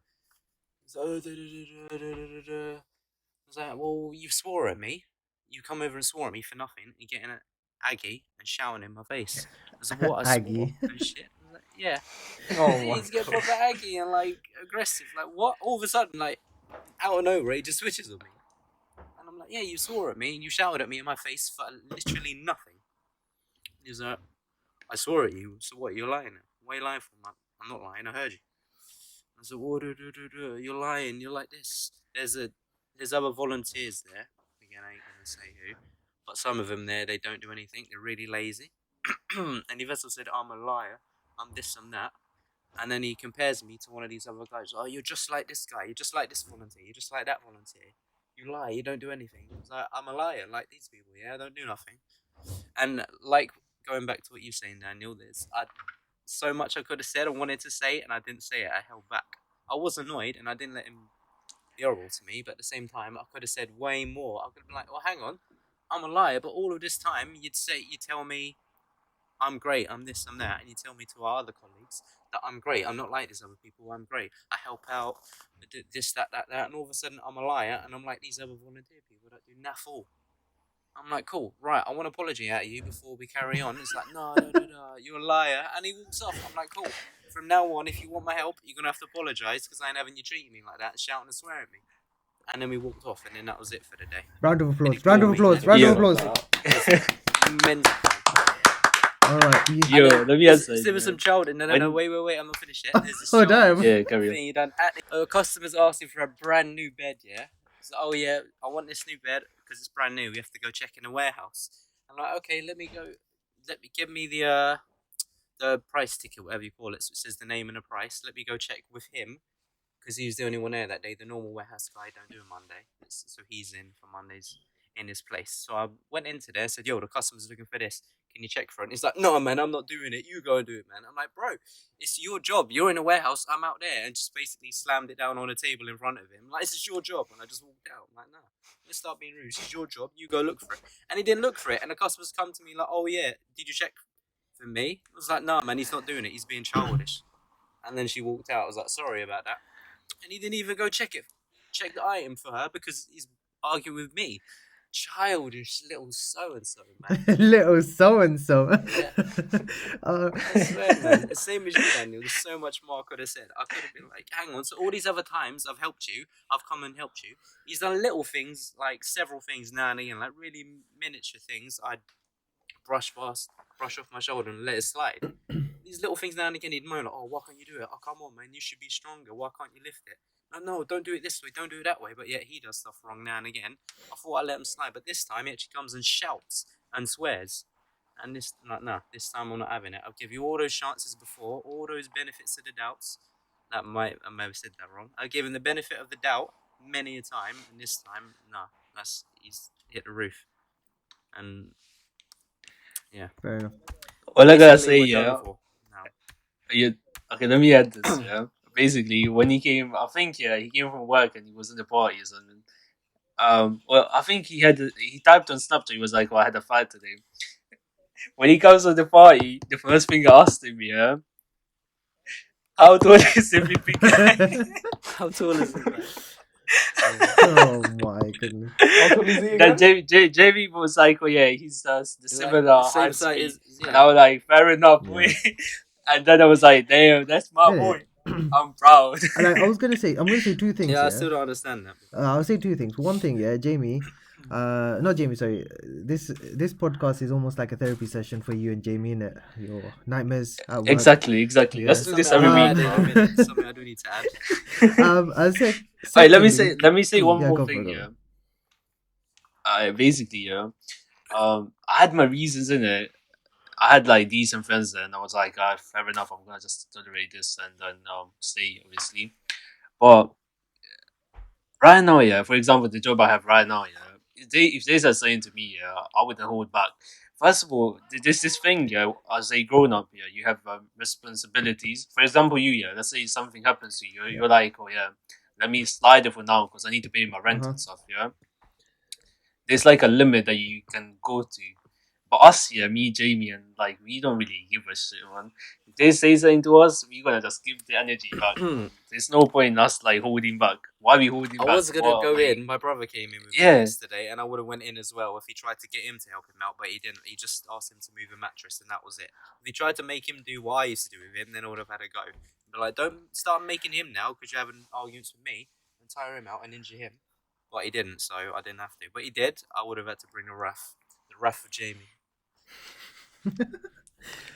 He's like, oh, da, da, da, da, da, da, da. I was like, well, you swore at me. you come over and swore at me for nothing and getting an Aggie and shouting in my face. As of what I swore Aggie. and shit. I was like, yeah. Oh my He's getting god. proper Aggie and like aggressive. Like what? All of a sudden, like out of nowhere, he just switches on me. And I'm like, yeah, you swore at me and you shouted at me in my face for literally nothing. He's like, I swore at you. So what? You're lying. What are you lying for? I'm not lying. I heard you. I said, "Whoa, you're lying. You're like this." There's other volunteers there. Again, I ain't gonna say who, but some of them there they don't do anything. They're really lazy. And the vessel said, "I'm a liar. I'm this and that." And then he compares me to one of these other guys. Oh, you're just like this guy. You're just like this volunteer. You're just like that volunteer. You lie. You don't do anything. I was like, I'm a liar, like these people. Yeah, I don't do nothing. And like going back to what you're saying, Daniel, there's so much I could have said. I wanted to say it, and I didn't say it. I held back. I was annoyed, and I didn't let him be horrible to me. But at the same time, I could have said way more. I could have been like, "Well, hang on, I'm a liar." But all of this time, you'd tell me I'm great. I'm this, I'm that, and you tell me to our other colleagues that I'm great. I'm not like these other people. I'm great. I help out. I do this, that, and all of a sudden, I'm a liar, and I'm like these other volunteer people that do naff all. I'm like, cool, right, I want an apology out of you before we carry on. It's like, no, you're a liar. And he walks off. I'm like, cool, from now on, if you want my help, you're going to have to apologise because I ain't having you treating me like that, shouting and swearing at me. And then we walked off, and then that was it for the day. Round of applause. Round of applause. Round of Yeah. applause. Immense. All right. Yo, let me answer. There was some child in there. No, wait, I'm not finished yet. There's this Oh, child damn. Yeah, carry on. thing you done. Customers asking for a brand new bed, yeah? So, oh, yeah, I want this new bed because it's brand new. We have to go check in the warehouse. I'm like, okay, give me the price ticket, whatever you call it. So it says the name and the price. Let me go check with him because he was the only one there that day. The normal warehouse guy don't do a Monday. So he's in for Mondays in his place. So I went into there, said, yo, the customer's looking for this. Can you check for it? And he's like, no, man, I'm not doing it. You go and do it, man. I'm like, bro, it's your job. You're in a warehouse. I'm out there. And just basically slammed it down on a table in front of him. Like, this is your job. And I just walked out. I'm like, nah, let's start being rude. It's your job. You go look for it. And he didn't look for it. And the customers come to me like, oh, yeah, did you check for me? I was like, nah, man, he's not doing it. He's being childish. And then she walked out. I was like, sorry about that. And he didn't even go check the item for her because he's arguing with me. Childish little so and so, man. Little so and so. Yeah. I swear, man. The same as you, Daniel. There's so much more I could have said. I could have been like, hang on. So all these other times I've helped you, I've come and helped you. He's done little things, like several things now and again, like really miniature things. I'd brush off my shoulder and let it slide. These little things now and again he'd moan like, oh, why can't you do it? Oh, come on, man, you should be stronger. Why can't you lift it? No, don't do it this way, don't do it that way. But yet he does stuff wrong now and again. I thought I let him slide, but this time he actually comes and shouts and swears. And this time I'm not having it. I'll give you all those chances before, all those benefits of the doubts. I may have said that wrong. I gave him the benefit of the doubt many a time, and this time, he's hit the roof. And yeah. Fair enough. All I gotta Basically, say, we're done yeah. for now. Okay, let me add this, yeah. Basically, when he came, I think, he came from work and he was in the party or something. Well, I think he typed on Snapchat, he was like, well, I had a fight today. When he comes to the party, the first thing I asked him, yeah, how tall is the big guy? How tall is this guy? Oh my goodness. How tall is he Then again? JV was like, oh yeah, he's the similar Same height to size me. as And I was like, fair enough, Yeah. boy. And then I was like, damn, that's my Yeah. boy. I'm proud. And I'm gonna say two things. Yeah, I still don't understand that. I'll say two things. One thing, yeah, Jamie. Not Jamie. Sorry. This podcast is almost like a therapy session for you and Jamie, innit? Your nightmares at work. Exactly. Yeah. Let's do this Something every I'll week. add in a minute, something I do need to add. I said. Alright, let me secondly- say one Yeah, more go for thing, it, yeah. Basically, yeah. I had my reasons in it. I had like decent friends then. I was like, fair enough, I'm gonna just tolerate this and then stay, obviously. But right now, yeah, for example, the job I have right now, yeah, if they start saying to me, yeah, I wouldn't hold back. First of all, there's this thing, yeah, as a grown up, yeah, you have responsibilities. For example, yeah, let's say something happens to you, you're like, oh yeah, let me slide it for now because I need to pay my rent and stuff, yeah. There's like a limit that you can go to. But us here, me, Jamie, and like we don't really give a shit, man. If they say something to us, we gonna just give the energy back. There's no point in us like holding back. Why we holding I back? was gonna What, go like, in. My brother came in with me yeah. yesterday, and I would have went in as well if he tried to get him to help him out, but he didn't. He just asked him to move a mattress, and that was it. If he tried to make him do what I used to do with him, then I would have had a go. But like, don't start making him now because you're having arguments with me and tire him out and injure him. But he didn't, so I didn't have to. But he did. I would have had to bring a ref. The ref for Jamie.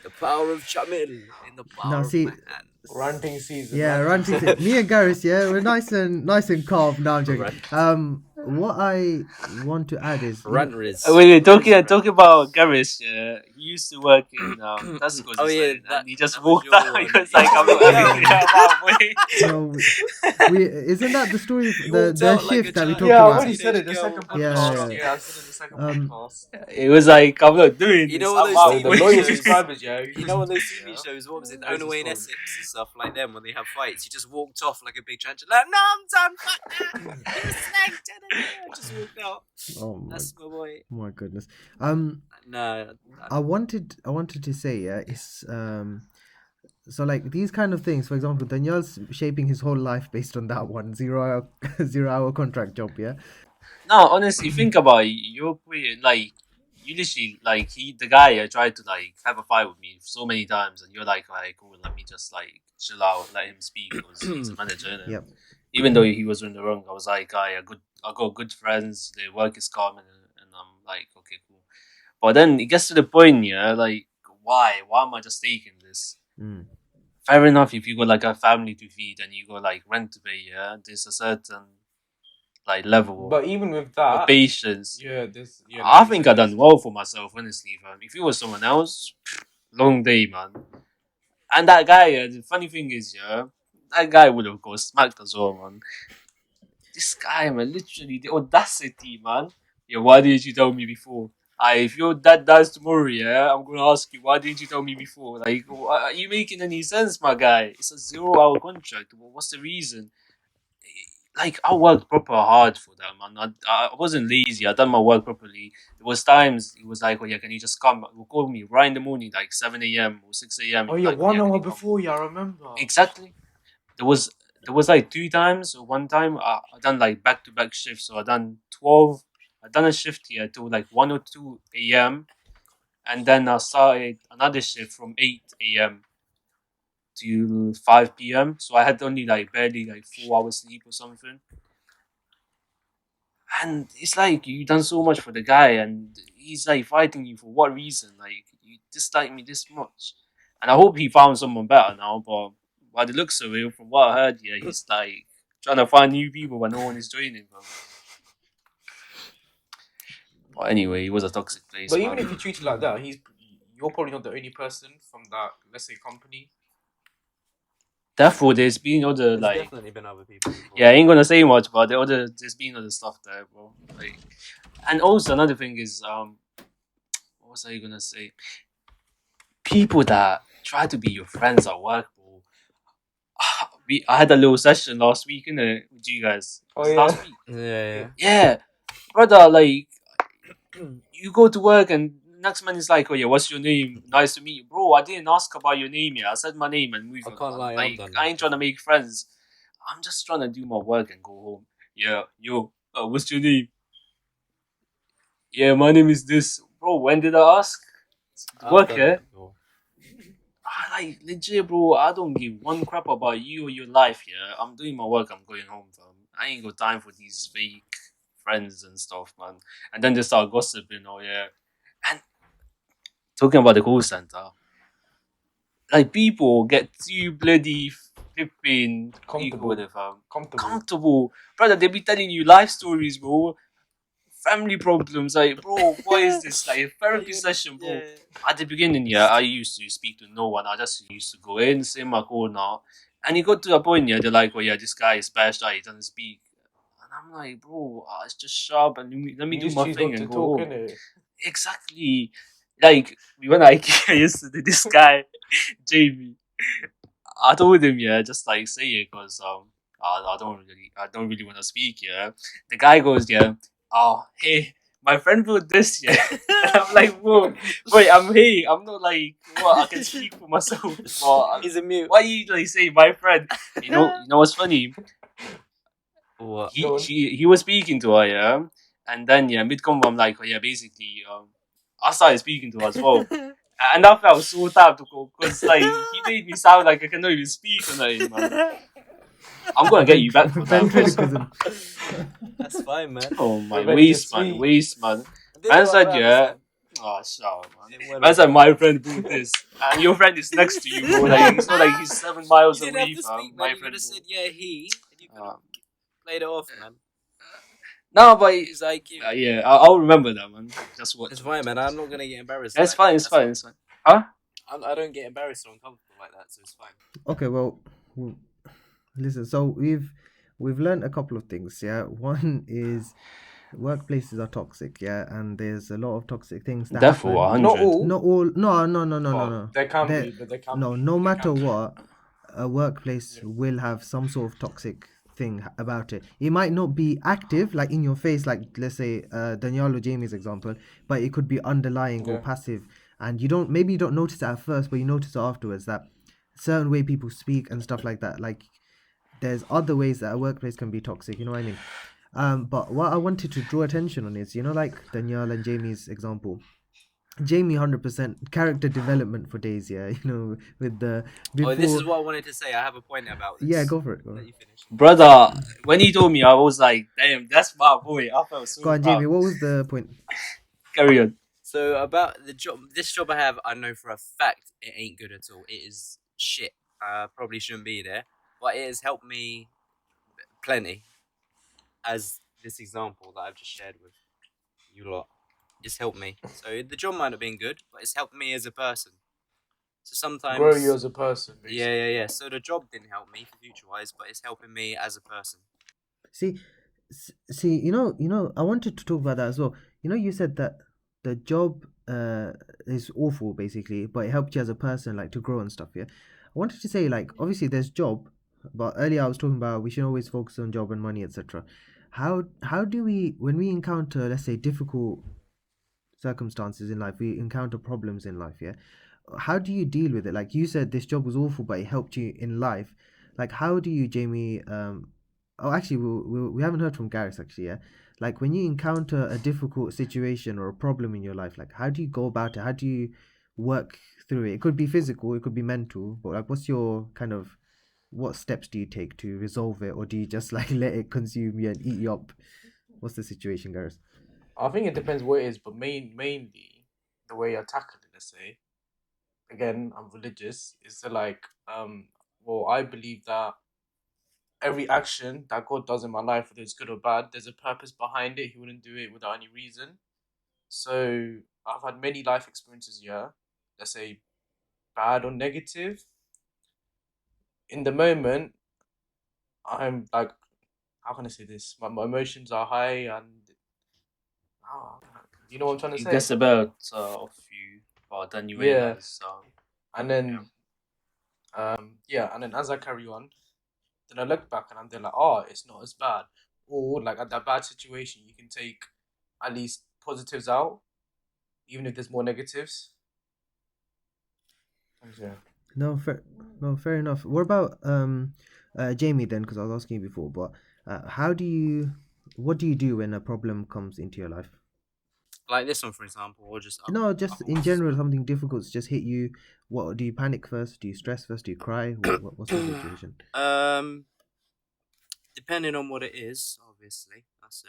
The power of Jamil in the Now power see, of my hand. Ranting season. yeah, ranting. Me and Gareth, yeah, we're nice and calm. Now I'm joking. Rant. What I want to add is, Rantriz. Wait, talking about Gareth, yeah, he used to work in Tesco's Oh, yeah, and he just that was walked your out. one. He was like, I'm not having Yeah. that way. no, we isn't that the story of He the walked out like shift a that we child. talked Yeah, I about? already said it the Teenage second girl. podcast. Yeah. Yeah, I said it the second Um, podcast. It was like, I'm not doing You this. know all I'm those out So TV the way. loyal shows? subscribers, yeah. You know on those TV Yeah. shows, what was it, Knows the Onaway and story. Essex and stuff like them when they have fights? He just walked off like a big trencher, like, no, I'm done, fuck that. You're a snake, just walked out. oh my, That's my boy. my goodness. No, I wanted to say, yeah, it's so like these kind of things. For example, Daniel's shaping his whole life based on that one 0 hour 0 hour contract job. Yeah, No, honestly, think about it. You're pretty, like, you literally, like, the guy tried to, like, have a fight with me so many times, and you're like, cool, let me just, like, chill out, let him speak, because he's a manager, innit? Yep. Even though he was in the wrong, I was like, I got good friends, their work is common, and I'm like, okay, cool. But then it gets to the point, yeah, like, why? Why am I just taking this? Mm. Fair enough, if you got, like, a family to feed, and you got, like, rent to pay, yeah, there's a certain, like, level But even with of that, patience. yeah, this. Yeah, I like you think said, I done well for myself, honestly, fam. If it was someone else, long day, man. And that guy, the funny thing is, yeah, that guy would have got smacked as well, man. This guy, man, literally, the audacity, man. Yeah, why didn't you tell me before? If your dad dies tomorrow, yeah, I'm gonna ask you, why didn't you tell me before? Like, are you making any sense, my guy? It's a 0 hour contract. What's the reason? Like, I worked proper hard for that, man. I wasn't lazy. I done my work properly. There was times he was like, "Oh yeah, can you just come?" He'll call me right in the morning, like 7 a.m. or 6 a.m. oh He'll be yeah, like, "Oh one yeah, can hour you come?" before. Yeah, I remember. Exactly. There was like 2 times. Or one time I done like back to back shifts. So I done 12. I done a shift here till like 1 or 2 a.m. and then I started another shift from 8 a.m. to 5 p.m. So I had only like barely like 4 hours sleep or something. And it's like you done so much for the guy, and he's like fighting you for what reason? Like, you dislike me this much, and I hope he found someone better now. But by the looks of it, from what I heard, yeah, he's like trying to find new people, but no one is joining him. But anyway, it was a toxic place. But man. even if you treat it like that, you're probably not the only person from that, let's say, company. Therefore, there's been other There's like, definitely been other people. Before. yeah, I ain't gonna say much, but there's been other stuff there, bro. Like, and also another thing is what was I gonna say? People that try to be your friends at work, bro. I had a little session last week, innit, with you guys. Oh, Was it yeah. last week? Yeah. Yeah, brother. Like, you go to work and next man is like, "Oh yeah, what's your name? Nice to meet you, bro." I didn't ask about your name yet. I said my name and move I on. can't Man. lie, I've Like, done I that ain't trying to make friends. I'm just trying to do my work and go home. Yeah, yo, what's your name? Yeah, my name is this, bro. When did I ask? I've Work, done yeah. that before. Like, legit, bro, I don't give one crap about you or your life, yeah? I'm doing my work, I'm going home, fam. I ain't got time for these fake friends and stuff, man. And then they start gossiping, oh, yeah. And talking about the call center, like, people get too bloody flipping, what do you call Comfortable. it, fam? Comfortable. Comfortable. Brother, they be telling you life stories, bro. Family problems, like, bro, what is this? Like, a therapy session, bro. Yeah. At the beginning, yeah, I used to speak to no one. I just used to go in, sit in my corner. And it got to a point, yeah, they're like, oh, yeah, this guy is bashed out, he doesn't speak. And I'm like, bro, it's just sharp and let me You do just my choose thing not to and go talk, home. innit? Exactly. Like, we went to IKEA yesterday, this guy, Jamie, I told him, yeah, just like say it because I don't really want to speak, yeah. The guy goes, yeah, oh, hey, my friend wrote this, yeah. And I'm like, whoa, wait, I'm here. I'm not like, what, I can speak for myself. But He's a mute. why you like say my friend? You know what's funny? What? Go on. He was speaking to her, yeah. And then yeah, mid convo, I'm like, oh yeah, basically, I started speaking to her as well. And I felt so tapped because like he made me sound like I cannot even speak or nothing, man. I'm gonna get you back for that. 'Cause- Ventriloquism. That's fine, man. oh man, Revenge is waste man, sweet. waste man. This is Man what I said don't yeah. understand. Oh, shut up, man. It went Man on. said my friend bought this, and your friend is next to you, bro. Like it's not like he's 7 miles You didn't have away, to fam. speak, man. My You could friend have said, bought. yeah, he, and you could have Uh, played it off, man. no, but He's like, yeah, I'll remember that, man. Just what? it's fine, man. I'm not gonna get embarrassed. It's like fine. that. It's That's fine. It's fine. Huh? I don't get embarrassed or uncomfortable like that, so it's fine. Okay, well, listen. So we've learned a couple of things. Yeah, one is workplaces are toxic. Yeah, and there's a lot of toxic things that Therefore, happen. Not 100. all. Not all. No, no, no, no, no, Well, no. there can There, be, but there can no. be. No There matter can be. what, a workplace Yeah. will have some sort of toxic thing about it. It might not be active, like in your face, like let's say Danielle or Jamie's example, but it could be underlying or Yeah. passive, and maybe you don't notice it at first, but you notice it afterwards that certain way people speak and stuff like that. Like there's other ways that a workplace can be toxic. You know what I mean? But what I wanted to draw attention on is, like Danielle and Jamie's example. Jamie 100% character development for days, yeah. With the Oh, this is before. what I wanted to say. I have a point about this. Yeah, go for it. Go, Let you finish. Brother, when he told me, I was like, damn, that's my boy. I felt so go on, proud. Jamie. What was the point? Carry on. So about the job, this job I have, I know for a fact it ain't good at all. It is shit. Probably shouldn't be there, but it has helped me plenty. As this example that I've just shared with you lot, it's helped me. So the job might have been good, but it's helped me as a person. So sometimes Grow you as a person, basically. yeah. So the job didn't help me for future wise, but it's helping me as a person. See, see, I wanted to talk about that as well. You said that the job is awful basically, but it helped you as a person, like to grow and stuff. Yeah, I wanted to say like obviously there's job, but earlier I was talking about we should always focus on job and money, etc. How do we, when we encounter, let's say, difficult circumstances in life, we encounter problems in life, yeah, how do you deal with it? Like you said this job was awful but it helped you in life. Like how do you, Jamie, oh actually we haven't heard from Gareth actually, yeah, like when you encounter a difficult situation or a problem in your life, like how do you go about it? How do you work through it? It could be physical, it could be mental, but like what's your kind of, what steps do you take to resolve it, or do you just like let it consume you and eat you up? What's the situation, Gareth? I think it depends what it is, but mainly the way I tackle it. Let's say, again, I'm religious. Is to like, well, I believe that every action that God does in my life, whether it's good or bad, there's a purpose behind it. He wouldn't do it without any reason. So I've had many life experiences, yeah. Let's say bad or negative. In the moment, I'm like, how can I say this? My emotions are high, and you know what I'm trying to It say? gets about of you, but then you Yeah. realize. And then, and then as I carry on, then I look back and I'm there like, oh, it's not as bad. Or like at that bad situation, you can take at least positives out, even if there's more negatives. Yeah. No, fair enough. What about Jamie then? Because I was asking you before, but what do you do when a problem comes into your life? Like this one, for example, or just No, just other in ones as general, well. something difficult's just hit you. What do you panic first? Do you stress first? Do you cry? What's the situation? Depending on what it is, obviously, that's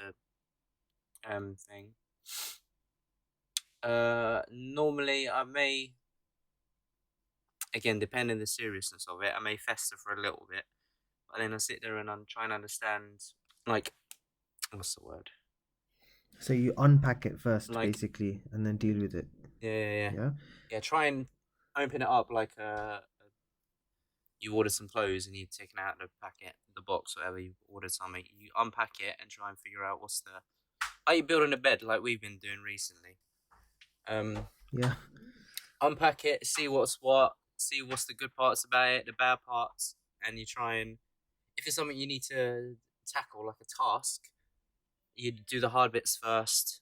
a thing. Normally I may, again, depending the seriousness of it, I may fester for a little bit, but then I sit there and I'm trying to understand, like, what's the word? So you unpack it first, Like, basically, and then deal with it. yeah. Yeah. Try and open it up like you ordered some clothes and you've taken out the packet, the box, whatever, you ordered something. You unpack it and try and figure out what's the. Are you building a bed like we've been doing recently? Yeah. Unpack it, see what's what, see what's the good parts about it, the bad parts, and you try and, if it's something you need to tackle, like a task, you do the hard bits first,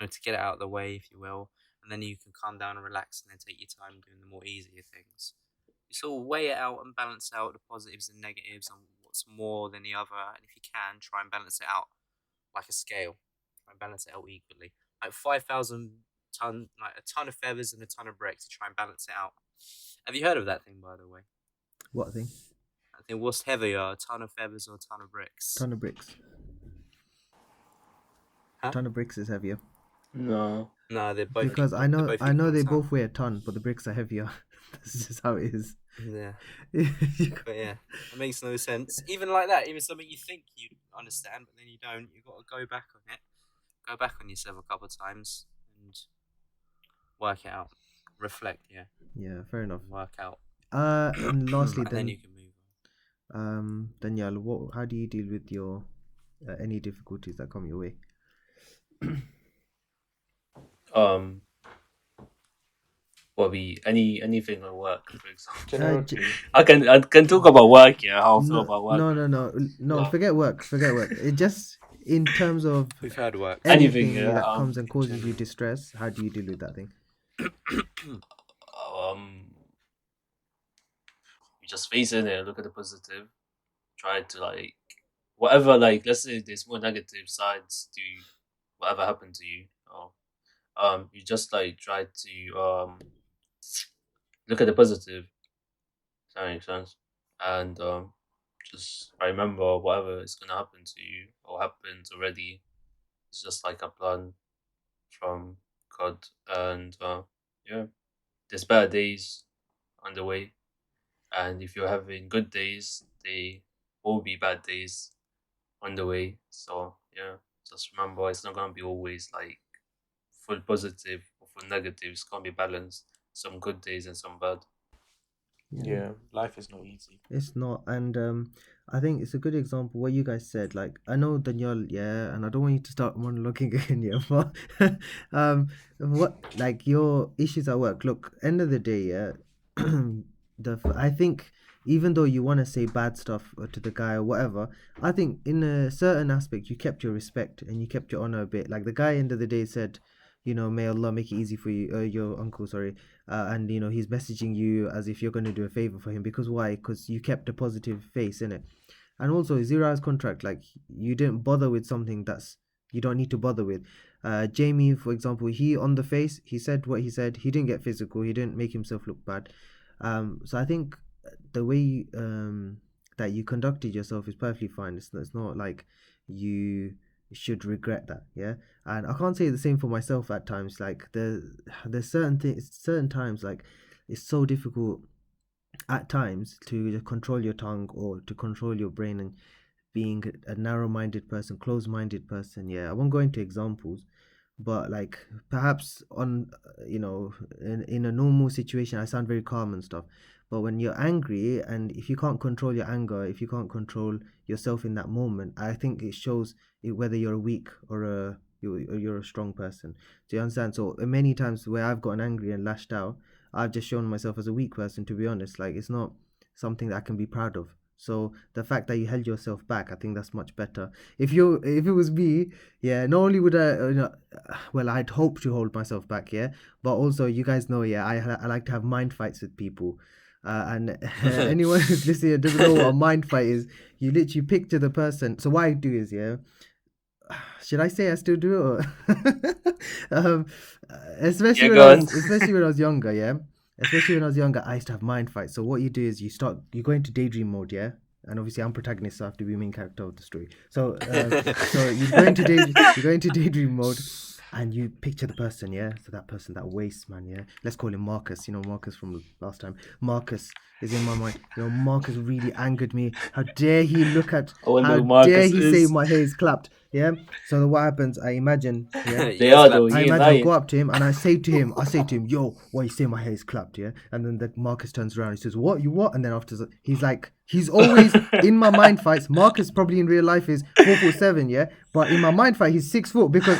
to get it out of the way, if you will, and then you can calm down and relax, and then take your time doing the more easier things. You sort of weigh it out and balance out the positives and negatives and what's more than the other, and if you can, try and balance it out like a scale. Try and balance it out equally, like 5,000 ton, like a ton of feathers and a ton of bricks to try and balance it out. Have you heard of that thing, by the way? What thing? I think what's heavier, a ton of feathers or a ton of bricks? Ton of bricks. Huh? Ton of bricks is heavier. No. No, they're both. Because I they're know both I know equal they in both ton. weigh a ton, but the bricks are heavier. That's just how it is. Yeah, You but yeah, it makes no sense. Even like that, even something you think you understand, but then you don't. You got to go back on it, go back on yourself a couple of times, and work it out. Reflect, yeah, yeah, fair enough. work out, And lastly, and then then you can move on. Danielle, how do you deal with your any difficulties that come your way? What be anything at work, for example. Generally, I can talk about work, yeah, how I feel about work. No. Wow. Forget work. It just in terms of We've heard work. Anything, anything yeah, that comes and causes you general. distress. How do you deal with that thing? You just face it and look at the positive. Try to like whatever, like let's say there's more negative sides to whatever happened to you. Or you just like try to look at the positive. Does that make sense? And just remember whatever is gonna happen to you or happened already. It's just like a plan from God, and yeah, there's better days on the way, and if you're having good days, they will be bad days on the way. So yeah, just remember it's not gonna be always like full positive or full negative. It's gonna be balanced. Some good days and some bad. yeah, life is not easy. It's not, and I think it's a good example what you guys said. Like, I know Danielle, yeah, and I don't want you to start monologuing again, yeah, but what like your issues at work? Look, end of the day, yeah, I think even though you want to say bad stuff to the guy or whatever, I think in a certain aspect you kept your respect and you kept your honor a bit. Like the guy, end of the day, said, may Allah make it easy for you, your uncle, sorry, and he's messaging you as if you're going to do a favor for him, because why? Because you kept a positive face in it. And also 0 hours contract, like you didn't bother with something that's you don't need to bother with. Jamie, for example, he on the face, he said what he said. He didn't get physical, he didn't make himself look bad. So I think the way that you conducted yourself is perfectly fine. It's not like you should regret that, yeah. And I can't say the same for myself at times. Like there's certain things, certain times, like it's so difficult at times to control your tongue or to control your brain, and being a narrow-minded person, closed-minded person, yeah. I won't go into examples, but like perhaps on in a normal situation I sound very calm and stuff, but when you're angry and if you can't control your anger, if you can't control yourself in that moment, I think it shows whether you're a weak or you're a strong person. Do you understand? So many times where I've gotten angry and lashed out, I've just shown myself as a weak person, to be honest. Like it's not something that I can be proud of. So the fact that you held yourself back, I think that's much better. If it was me, yeah, not only would I, well, I'd hope to hold myself back, yeah, but also you guys know, yeah, I like to have mind fights with people, and anyone who's listening and doesn't know what a mind fight is, you literally picture the person. So what I do is, yeah, should I say I still do it? Or um, especially Yeah, go on. especially when I was younger, yeah. Especially when I was younger, I used to have mind fights. So what you do is you go into daydream mode, yeah. And obviously I'm protagonist, so I have to be main character of the story. So so you go into daydream mode, and you picture the person, yeah. So that person, that waste man, yeah. Let's call him Marcus. Marcus from last time. Marcus is in my mind. Marcus really angered me. How dare he look at? I wonder How who Marcus dare he say is. my hair is clapped? Yeah. So what happens? I imagine, yeah. They are though. I He ain't imagine I lying. go up to him and I say to him, yo, why you say my hair is clapped, yeah? And then the Marcus turns around, he says, what, you what? And then after he's like, he's always in my mind fights. Marcus probably in real life is 4'7", yeah? But in my mind fight, he's 6 foot, because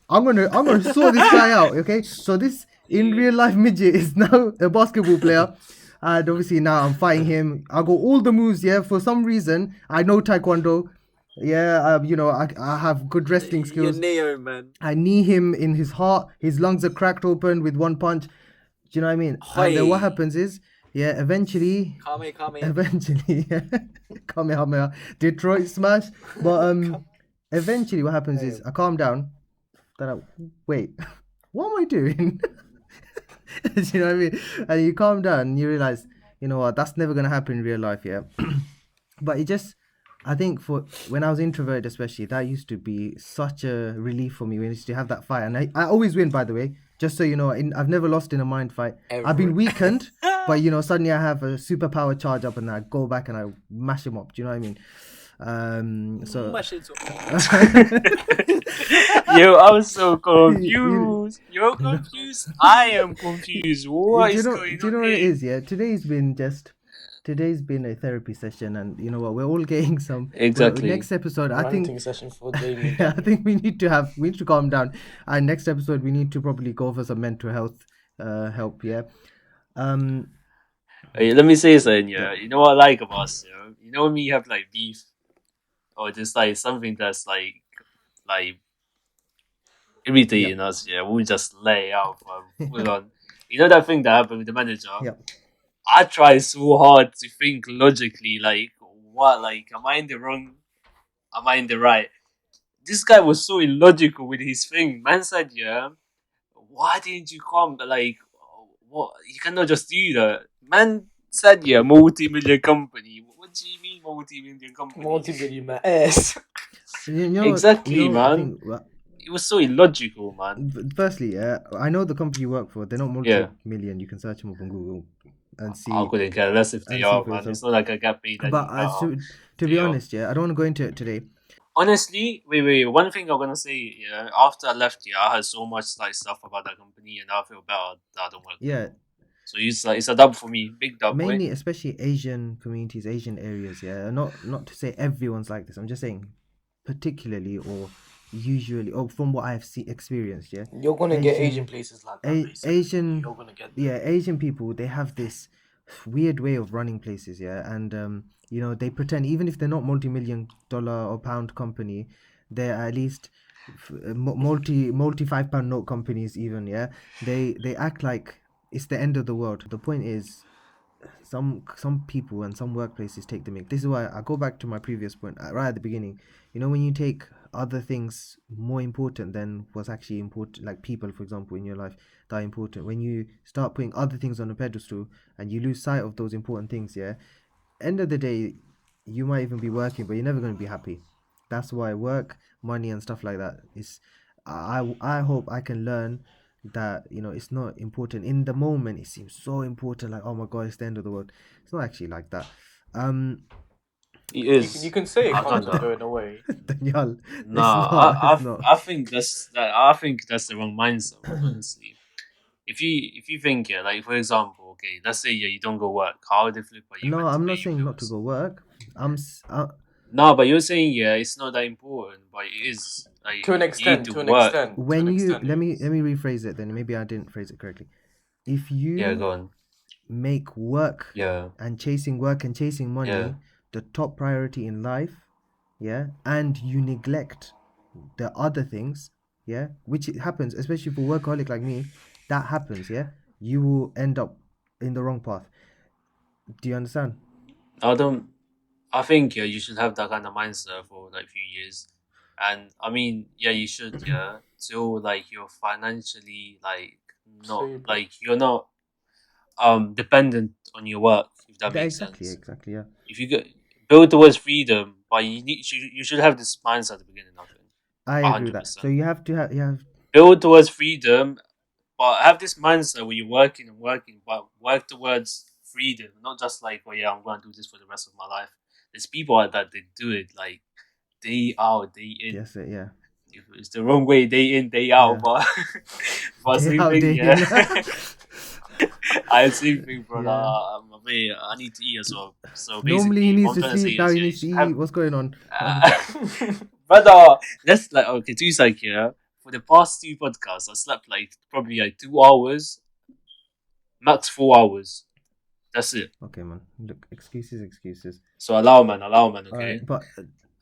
I'm gonna sort this guy out, okay? So this in real life midget is now a basketball player. And obviously now I'm fighting him. I got all the moves, yeah. For some reason, I know Taekwondo. Yeah, I have good wrestling You're skills. Neo, man. I knee him in his heart. His lungs are cracked open with one punch. Do you know what I mean? And then what Hoi. happens is, yeah, Kame. eventually, Kamehameha, Detroit smash. But eventually, what happens Hey. is I calm down. Then wait, what am I doing? Do you know what I mean? And you calm down and you realize, you know what, that's never gonna happen in real life, yeah. But it just, I think for when I was introverted, especially, that used to be such a relief for me when I used to have that fight, and I always win, by the way. Just so you know, I've never lost in a mind fight. I've been weakened, but suddenly I have a superpower charge up, and I go back and I mash him up. Do you know what I mean? So Mash it Yo, I'm so you, confused. You're confused. I am confused. What is going do you on know what it here? is? Yeah, today's been a therapy session, and you know what? We're all getting some. Well, Exactly. next episode, I think Ranting session for Jamie and I Daniel. think we need to calm down. And next episode, we need to probably go for some mental health help. Yeah. Um. Hey, let me say something, Yeah. yeah. You know what I like about us, yeah? You know when we have like beef or just like something that's like Yep. irritating us, yeah, we just lay out full on. You know that thing that happened with the manager? Yep. I try so hard to think logically, like what, like am I in the wrong? Am I in the right? This guy was so illogical with his thing. Man said, yeah, why didn't you come? Like, what? You cannot just do that. Man said, yeah, multi-million company. What do you mean multi-million company? Multi-million my ass. Exactly, I man. think. Well, It was so illogical, man. firstly, I know the company you work for. They're not Yeah, multi-million. You can search them up on Google and I see couldn't care less if they are, for man. yourself. It's not like I get paid But any better. to be They are. honest, yeah, I don't want to go into it today. Honestly, wait. One thing I'm gonna say, yeah, after I left here, I had so much like stuff about that company, and I feel better that I don't work there. Yeah, So it's a dub for me, big dub, boy. mainly, especially Asian communities, Asian areas. Yeah, not to say everyone's like this. I'm just saying, particularly or usually, or from what I've experienced. Yeah, You're gonna get Asian places like that, basically. Asian, You're gonna get them. yeah, Asian people. They have this weird way of running places. Yeah, and they pretend even if they're not multi-million-dollar or pound company, they're at least multi £5 note companies. Even yeah, they act like it's the end of the world. The point is, some people and some workplaces take the mic. This is why I go back to my previous point right at the beginning. When you take other things more important than what's actually important, like people, for example, in your life that are important. When you start putting other things on a pedestal and you lose sight of those important things, yeah, end of the day, you might even be working, but you're never going to be happy. That's why work, money, and stuff like that is. I hope I can learn that it's not important in the moment. It seems so important, like, oh my god, it's the end of the world. It's not actually like that. um It You is. can say I economies can't. going away. Daniel, it's Nah, not, it's not. I think I think that's the wrong mindset, bro, honestly. If you think, yeah, like for example, okay, let's say, yeah, you don't go work, how the flip are you No, meant to I'm pay not your saying not to bills? go work. No, but you're saying, yeah, it's not that important, but it is. Like To an you need extent, to to an work. extent, to an when you extent, it is. let me rephrase it, then maybe I didn't phrase it correctly. If Yeah, you go on. make work Yeah, and chasing yeah. money the top priority in life, yeah, and you neglect the other things, yeah, which it happens, especially for workaholic like me, that happens, yeah, you will end up in the wrong path. Do you understand? I don't. I think, yeah, you should have that kind of mindset for like few years, and I mean, yeah, you should, yeah, till like you're financially like not Stable. like you're not dependent on your work, if that Yeah, makes exactly, sense. exactly, yeah. If you get build towards freedom, but you should have this mindset at the beginning. I think I a agree with hundred that. So percent you have to have build towards freedom, but have this mindset where you're working and working, but work towards freedom, not just like, oh yeah, I'm going to do this for the rest of my life. There's people like that, they do it like day out, day in. yes, yeah, If it's the wrong way, day in, day yeah, out, but but day same out, thing, day yeah. in. I same thing, brother. Yeah, I need to eat as well. So normally he basically, what needs I'm to trying to say sleep, now is, he yeah, you needs to should eat. have. What's going on? Brother, let's like okay, two like yeah. For the past two podcasts, I slept like probably like 2 hours, max 4 hours. That's it. Okay, man, look, excuses. So allow man, All right, okay. but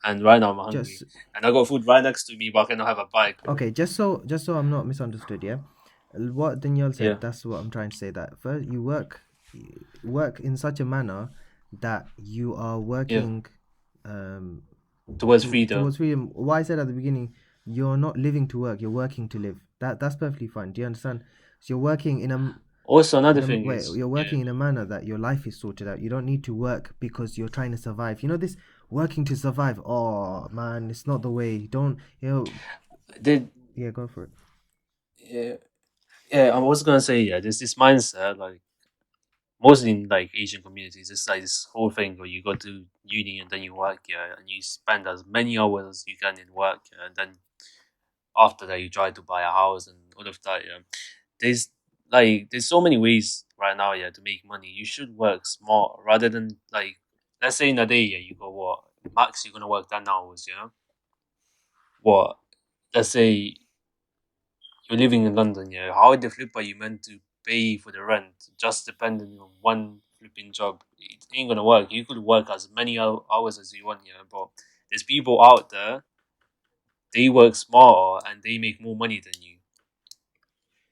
and right now I'm hungry, just and I got food right next to me, but I cannot have a bite. okay. Just so I'm not misunderstood. Yeah, what Danielle said. Yeah, That's what I'm trying to say. That first, you work in such a manner that you are yeah, working um towards freedom. towards freedom. What I said at the beginning, you're not living to work. You're working to live. That's perfectly fine. Do you understand? So you're working Also, another thing is, you're yeah, working in a manner that your life is sorted out. You don't need to work because you're trying to survive. You know this working to survive. Oh man, it's not the way. Don't they, yeah, go for it. yeah, yeah. I was gonna say, yeah, there's this mindset, like mostly in like Asian communities, it's like this whole thing where you go to uni and then you work, yeah, and you spend as many hours as you can in work, yeah, and then after that you try to buy a house and all of that, yeah. There's there's so many ways right now, yeah, to make money. You should work smart rather than like, let's say in a day, yeah, you go what max you're gonna work 10 hours, yeah. What, let's say you're living in London, yeah, how the flip are you meant to pay for the rent just depending on one flipping job? It ain't gonna work. You could work as many hours as you want, yeah, but there's people out there, they work smarter and they make more money than you.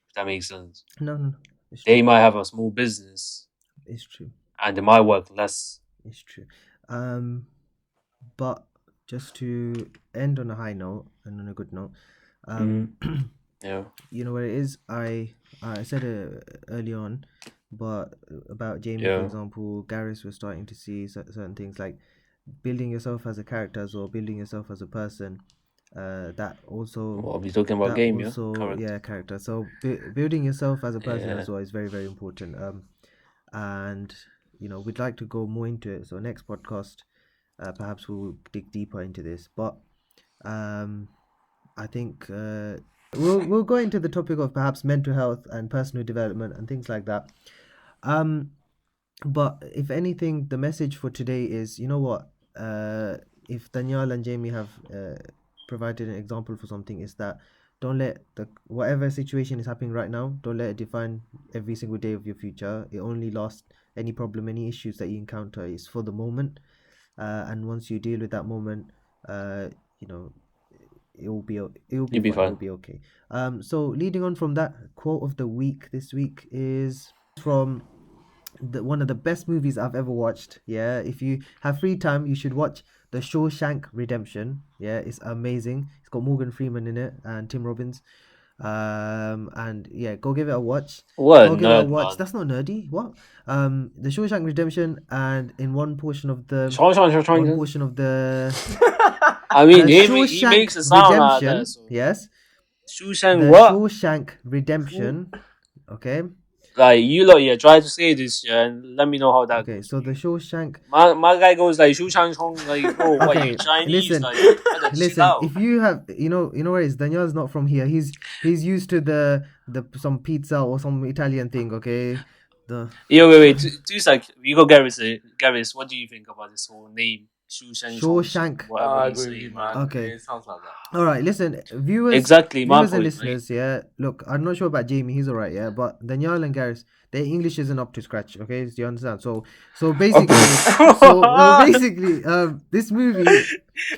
If that makes sense. No, no, no. It's They true. might have a small business It's true. and they might work less. It's true. But just to end on a high note and on a good note, Mm-hmm. Yeah, you know what it is. I said it early on, but about Jamie, for yeah. example, Gareth was starting to see certain things like building yourself as a character as well, building yourself as a person. That also What are we talking about? Game, yeah, character. yeah, character. So building yourself as a person Yeah, as well is very, very important. And we'd like to go more into it. So next podcast, perhaps we'll dig deeper into this. But um, I think we'll go into the topic of perhaps mental health and personal development and things like that. Um, but if anything, the message for today is, you know what? If Danielle and Jamie have provided an example for something, is that don't let the whatever situation is happening right now, don't let it define every single day of your future. It only lasts any problem, any issues that you encounter is for the moment, and once you deal with that moment, uh, you know, it will be you'll be fine. It fine. will be okay. So leading on from that, quote of the week this week is from one of the best movies I've ever watched. Yeah, if you have free time, you should watch The Shawshank Redemption. Yeah, it's amazing. It's got Morgan Freeman in it and Tim Robbins. And yeah, go give it a watch. What a Go give it a nerd, watch. man. That's not nerdy. What? The Shawshank Redemption, and in one portion of the I the mean, he Shawshank makes a sound out of that. Redemption. So Yes, Shushan, the what? Shawshank Who? Redemption. Okay, Like you lot, yeah. Try to say this, yeah, and let me know how that okay. goes for So the you. Shawshank. My guy goes like Shushan Chong, like bro, what you Okay, Chinese? listen, Like, brother, chill listen. out. If you have, what it is. Daniel's not from here. He's used to the some pizza or some Italian thing. Okay, the Yeah, wait. Two sec. You go, Gareth. Gareth, what do you think about this whole name, Shushan Chong, Shawshank. whatever I he's agree with you, saying, man. man? Okay. It sounds like that. All right, listen, Exactly my viewers and point, mate. listeners. Yeah, look, I'm not sure about Jamie. He's all right. Yeah, but Danielle and Gareth, their English isn't up to scratch. Okay, do you understand? So basically, basically, this movie,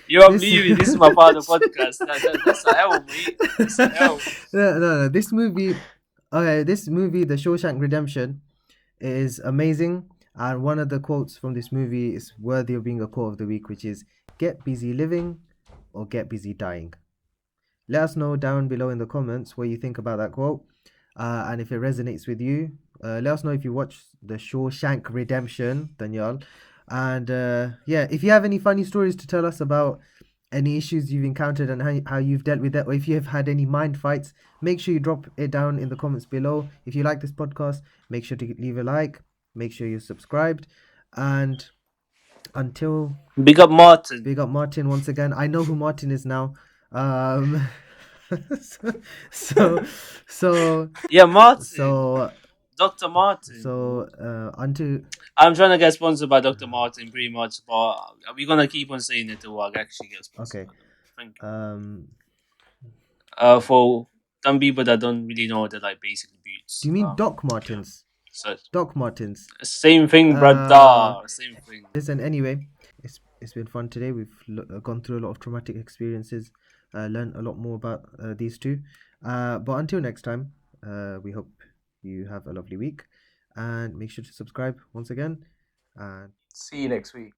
Yo, I'm this leaving. This is my part of the podcast. That's a hell, mate. That's a hell. no, this movie, okay, this movie, The Shawshank Redemption, is amazing. And one of the quotes from this movie is worthy of being a quote of the week, which is "Get busy living, or get busy dying." Let us know down below in the comments what you think about that quote, and if it resonates with you. Let us know if you watch The Shawshank Redemption, Danielle. And yeah, if you have any funny stories to tell us about any issues you've encountered and how you've dealt with it, or if you have had any mind fights, make sure you drop it down in the comments below. If you like this podcast, make sure to leave a like, make sure you're subscribed, and until Big up Martin. big up Martin once again. I know who Martin is now. Um, so, so, Yeah, Martin. so, Dr. Martin. so, until I'm trying to get sponsored by Dr. Martin pretty much, but we're gonna keep on saying it till I actually get sponsored. okay. Thank you. Um, For some people that don't really know, they're like basically beats. do you mean Doc Martens? So Doc Martens. same thing, brother. Same thing. Listen, anyway, it's It's been fun today. We've gone through a lot of traumatic experiences, learned a lot more about these two. But until next time, we hope you have a lovely week and make sure to subscribe once again. And See you next week.